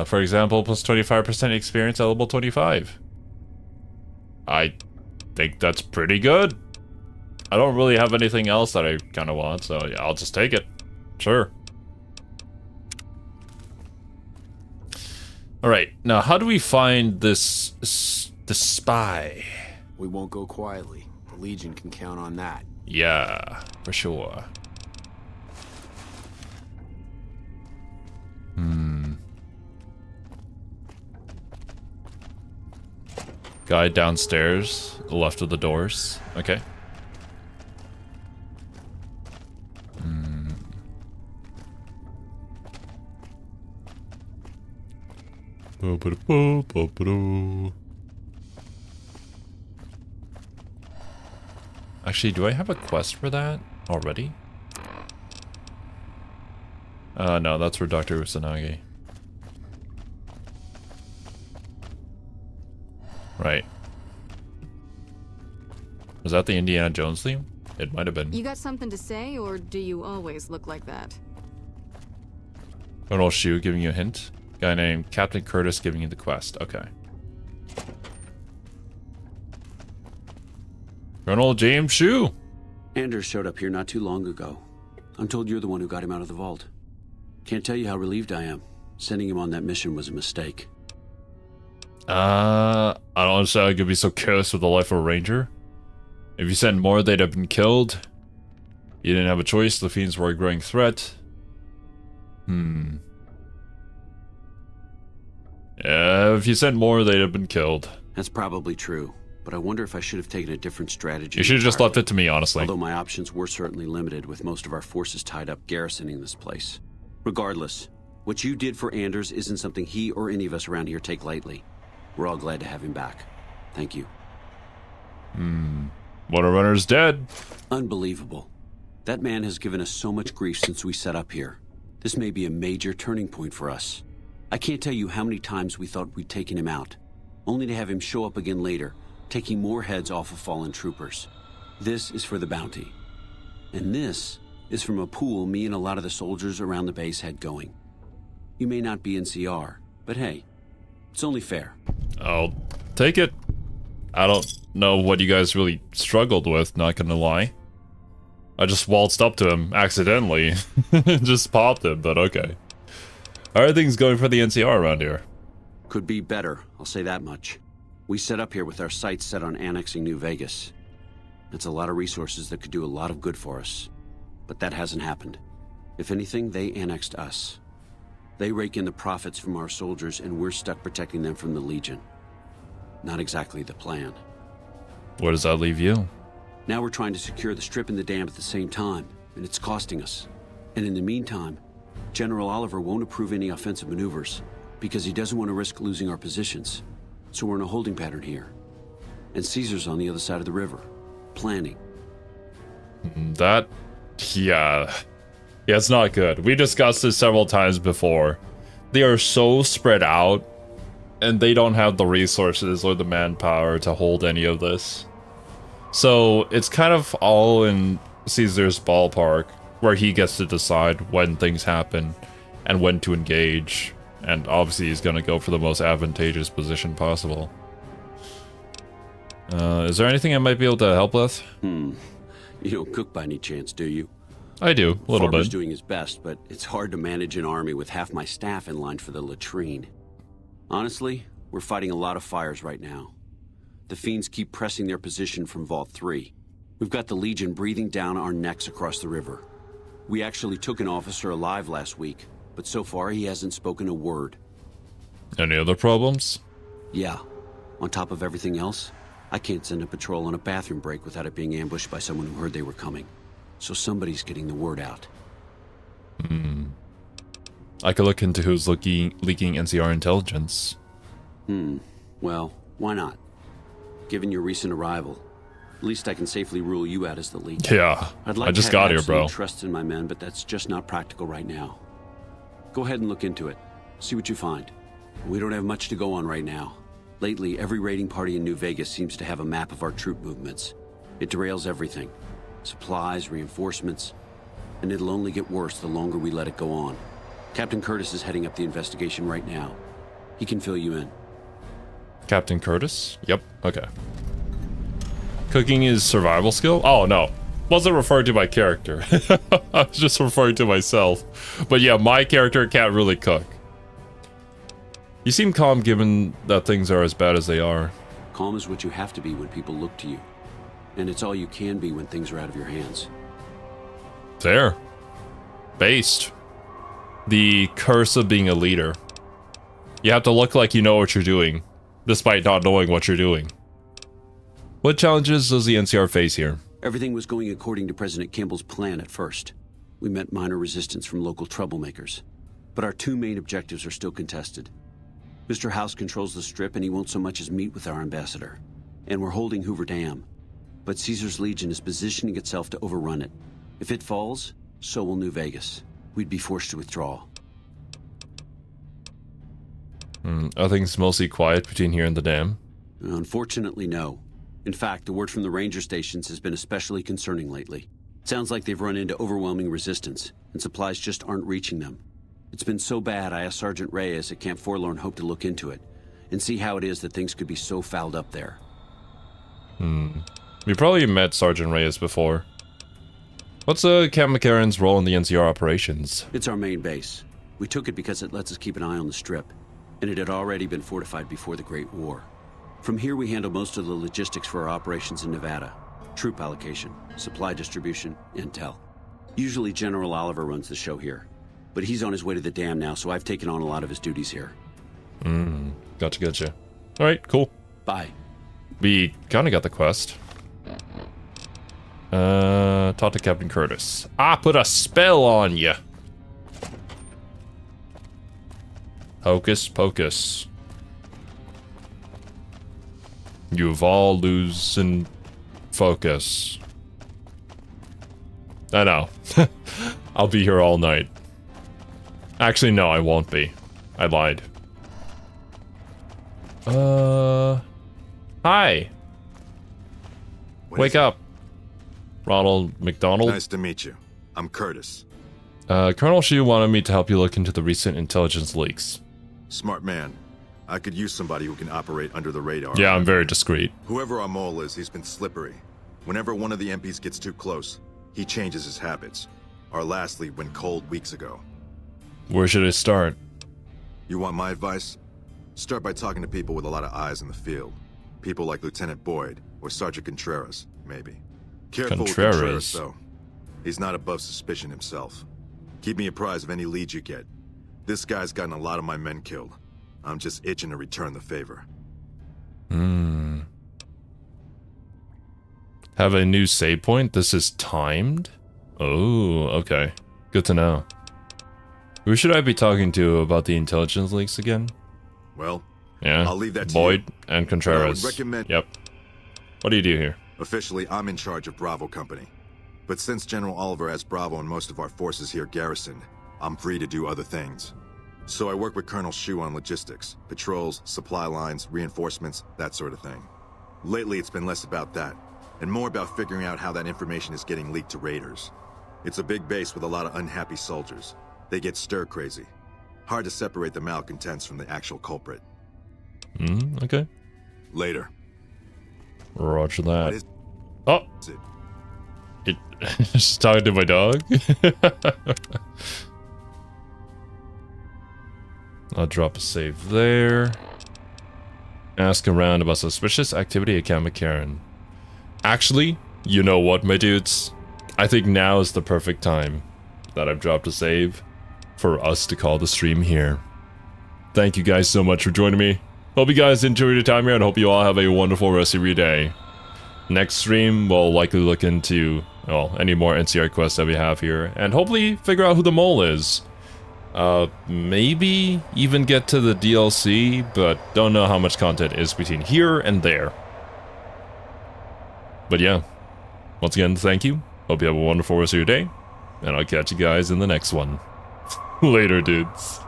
For example, plus 25% experience at level 25. I think that's pretty good. I don't really have anything else that I kind of want, so yeah, I'll just take it. Sure. Alright, now how do we find the spy?
We won't go quietly. The Legion can count on that.
Yeah, for sure. Guy downstairs, left of the doors. Okay. Actually, do I have a quest for that already? No, that's for Dr. Usanagi. Right. Was that the Indiana Jones theme? It might have been.
You got something to say, or do you always look like that?
Colonel Shu giving you a hint. Guy named Captain Curtis giving you the quest. Okay. Colonel James Shu.
Anders showed up here not too long ago. I'm told you're the one who got him out of the vault. Can't tell you how relieved I am. Sending him on that mission was a mistake.
I don't understand how you could be so careless with the life of a ranger. If you sent more, they'd have been killed. You didn't have a choice. The fiends were a growing threat. If you sent more, they'd have been killed.
That's probably true, but I wonder if I should have taken a different strategy.
You should have just left it to me, honestly.
Although my options were certainly limited, with most of our forces tied up garrisoning this place. Regardless, what you did for Anders isn't something he or any of us around here take lightly. We're all glad to have him back. Thank you.
Runner's dead.
Unbelievable. That man has given us so much grief since we set up here. This may be a major turning point for us. I can't tell you how many times we thought we'd taken him out, only to have him show up again later, taking more heads off of fallen troopers. This is for the bounty. And this is from a pool me and a lot of the soldiers around the base had going. You may not be NCR, but hey, it's only fair.
I'll take it. I don't know what you guys really struggled with, not gonna lie. I just waltzed up to him accidentally. Just popped him, but okay. How are things going for the NCR around here?
Could be better, I'll say that much. We set up here with our sights set on annexing New Vegas. It's a lot of resources that could do a lot of good for us. But that hasn't happened. If anything, they annexed us. They rake in the profits from our soldiers, and we're stuck protecting them from the Legion. Not exactly the plan.
Where does that leave you?
Now we're trying to secure the Strip and the dam at the same time, and it's costing us. And in the meantime, General Oliver won't approve any offensive maneuvers, because he doesn't want to risk losing our positions. So we're in a holding pattern here. And Caesar's on the other side of the river, planning.
That... yeah, it's not good. We discussed this several times before. They are so spread out, and they don't have the resources or the manpower to hold any of this. So it's kind of all in Caesar's ballpark, where he gets to decide when things happen and when to engage. And obviously he's going to go for the most advantageous position possible. Is there anything I might be able to help with?
You don't cook by any chance, do you?
I do, a little
Farmer's
bit.
doing his best, but it's hard to manage an army with half my staff in line for the latrine. Honestly, we're fighting a lot of fires right now. The fiends keep pressing their position from Vault 3. We've got the Legion breathing down our necks across the river. We actually took an officer alive last week, but so far he hasn't spoken a word.
Any other problems?
Yeah. On top of everything else, I can't send a patrol on a bathroom break without it being ambushed by someone who heard they were coming. So somebody's getting the word out.
I could look into who's leaking NCR intelligence.
Well, why not? Given your recent arrival, at least I can safely rule you out as the lead.
Yeah,
I'd like
I just
to have
got here, bro.
absolute trust in my men, but that's just not practical right now. Go ahead and look into it. See what you find. We don't have much to go on right now. Lately, every raiding party in New Vegas seems to have a map of our troop movements. It derails everything. Supplies, reinforcements. And it'll only get worse the longer we let it go on. Captain Curtis is heading up the investigation right now. He can fill you in.
Captain Curtis? Yep, okay. Cooking is survival skill? Oh, no. Wasn't referring to my character. I was just referring to myself. But yeah, my character can't really cook. You seem calm given that things are as bad as they are.
Calm is what you have to be when people look to you. And it's all you can be when things are out of your hands.
Fair. Based. The curse of being a leader. You have to look like you know what you're doing, despite not knowing what you're doing. What challenges does the NCR face here?
Everything was going according to President Campbell's plan at first. We met minor resistance from local troublemakers. But our two main objectives are still contested. Mr. House controls the Strip and he won't so much as meet with our ambassador. And we're holding Hoover Dam. But Caesar's Legion is positioning itself to overrun it. If it falls, so will New Vegas. We'd be forced to withdraw.
Are things mostly quiet between here and the dam?
Unfortunately, no. In fact, the word from the ranger stations has been especially concerning lately. It sounds like they've run into overwhelming resistance, and supplies just aren't reaching them. It's been so bad, I asked Sergeant Reyes at Camp Forlorn Hope to look into it, and see how it is that things could be so fouled up there.
We probably met Sergeant Reyes before. What's Camp McCarran's role in the NCR operations?
It's our main base. We took it because it lets us keep an eye on the Strip, and it had already been fortified before the Great War. From here, we handle most of the logistics for our operations in Nevada. Troop allocation, supply distribution, intel. Usually General Oliver runs the show here, but he's on his way to the dam now, so I've taken on a lot of his duties here.
Gotcha. Alright, cool.
Bye.
We kinda got the quest. Talk to Captain Curtis. I put a spell on you. Hocus pocus. You've all losing focus. I know. I'll be here all night. Actually, no, I won't be. I lied. Hi. Wake up, Ronald McDonald.
Nice to meet you. I'm Curtis.
Colonel Shu wanted me to help you look into the recent intelligence leaks.
Smart man. I could use somebody who can operate under the radar.
Yeah, I'm very discreet.
Whoever our mole is, he's been slippery. Whenever one of the MPs gets too close, he changes his habits. Our last lead went cold weeks ago.
Where should I start?
You want my advice? Start by talking to people with a lot of eyes in the field. People like Lieutenant Boyd or Sergeant Contreras, maybe. Careful with Contreras, though. He's not above suspicion himself. Keep me apprised of any leads you get. This guy's gotten a lot of my men killed. I'm just itching to return the favor.
Have a new save point? This is timed? Oh, okay. Good to know. Who should I be talking to about the intelligence leaks again?
Well,
yeah,
I'll leave that to
Boyd
you.
and Contreras.
I would recommend...
Yep. What do you do here?
Officially, I'm in charge of Bravo Company. But since General Oliver has Bravo and most of our forces here garrisoned, I'm free to do other things. So I work with Colonel Shu on logistics, patrols, supply lines, reinforcements, that sort of thing. Lately, it's been less about that, and more about figuring out how that information is getting leaked to raiders. It's a big base with a lot of unhappy soldiers. They get stir-crazy. Hard to separate the malcontents from the actual culprit.
Okay.
Later.
Roger that. Oh! It just talking to my dog? I'll drop a save there. Ask around about suspicious activity at Camp McCarran. Actually, you know what, my dudes? I think now is the perfect time that I've dropped a save for us to call the stream here. Thank you guys so much for joining me. Hope you guys enjoyed your time here and hope you all have a wonderful rest of your day. Next stream, we'll likely look into, well, any more NCR quests that we have here and hopefully figure out who the mole is. Maybe even get to the DLC, but don't know how much content is between here and there. But yeah, once again, thank you. Hope you have a wonderful rest of your day, and I'll catch you guys in the next one. Later, dudes.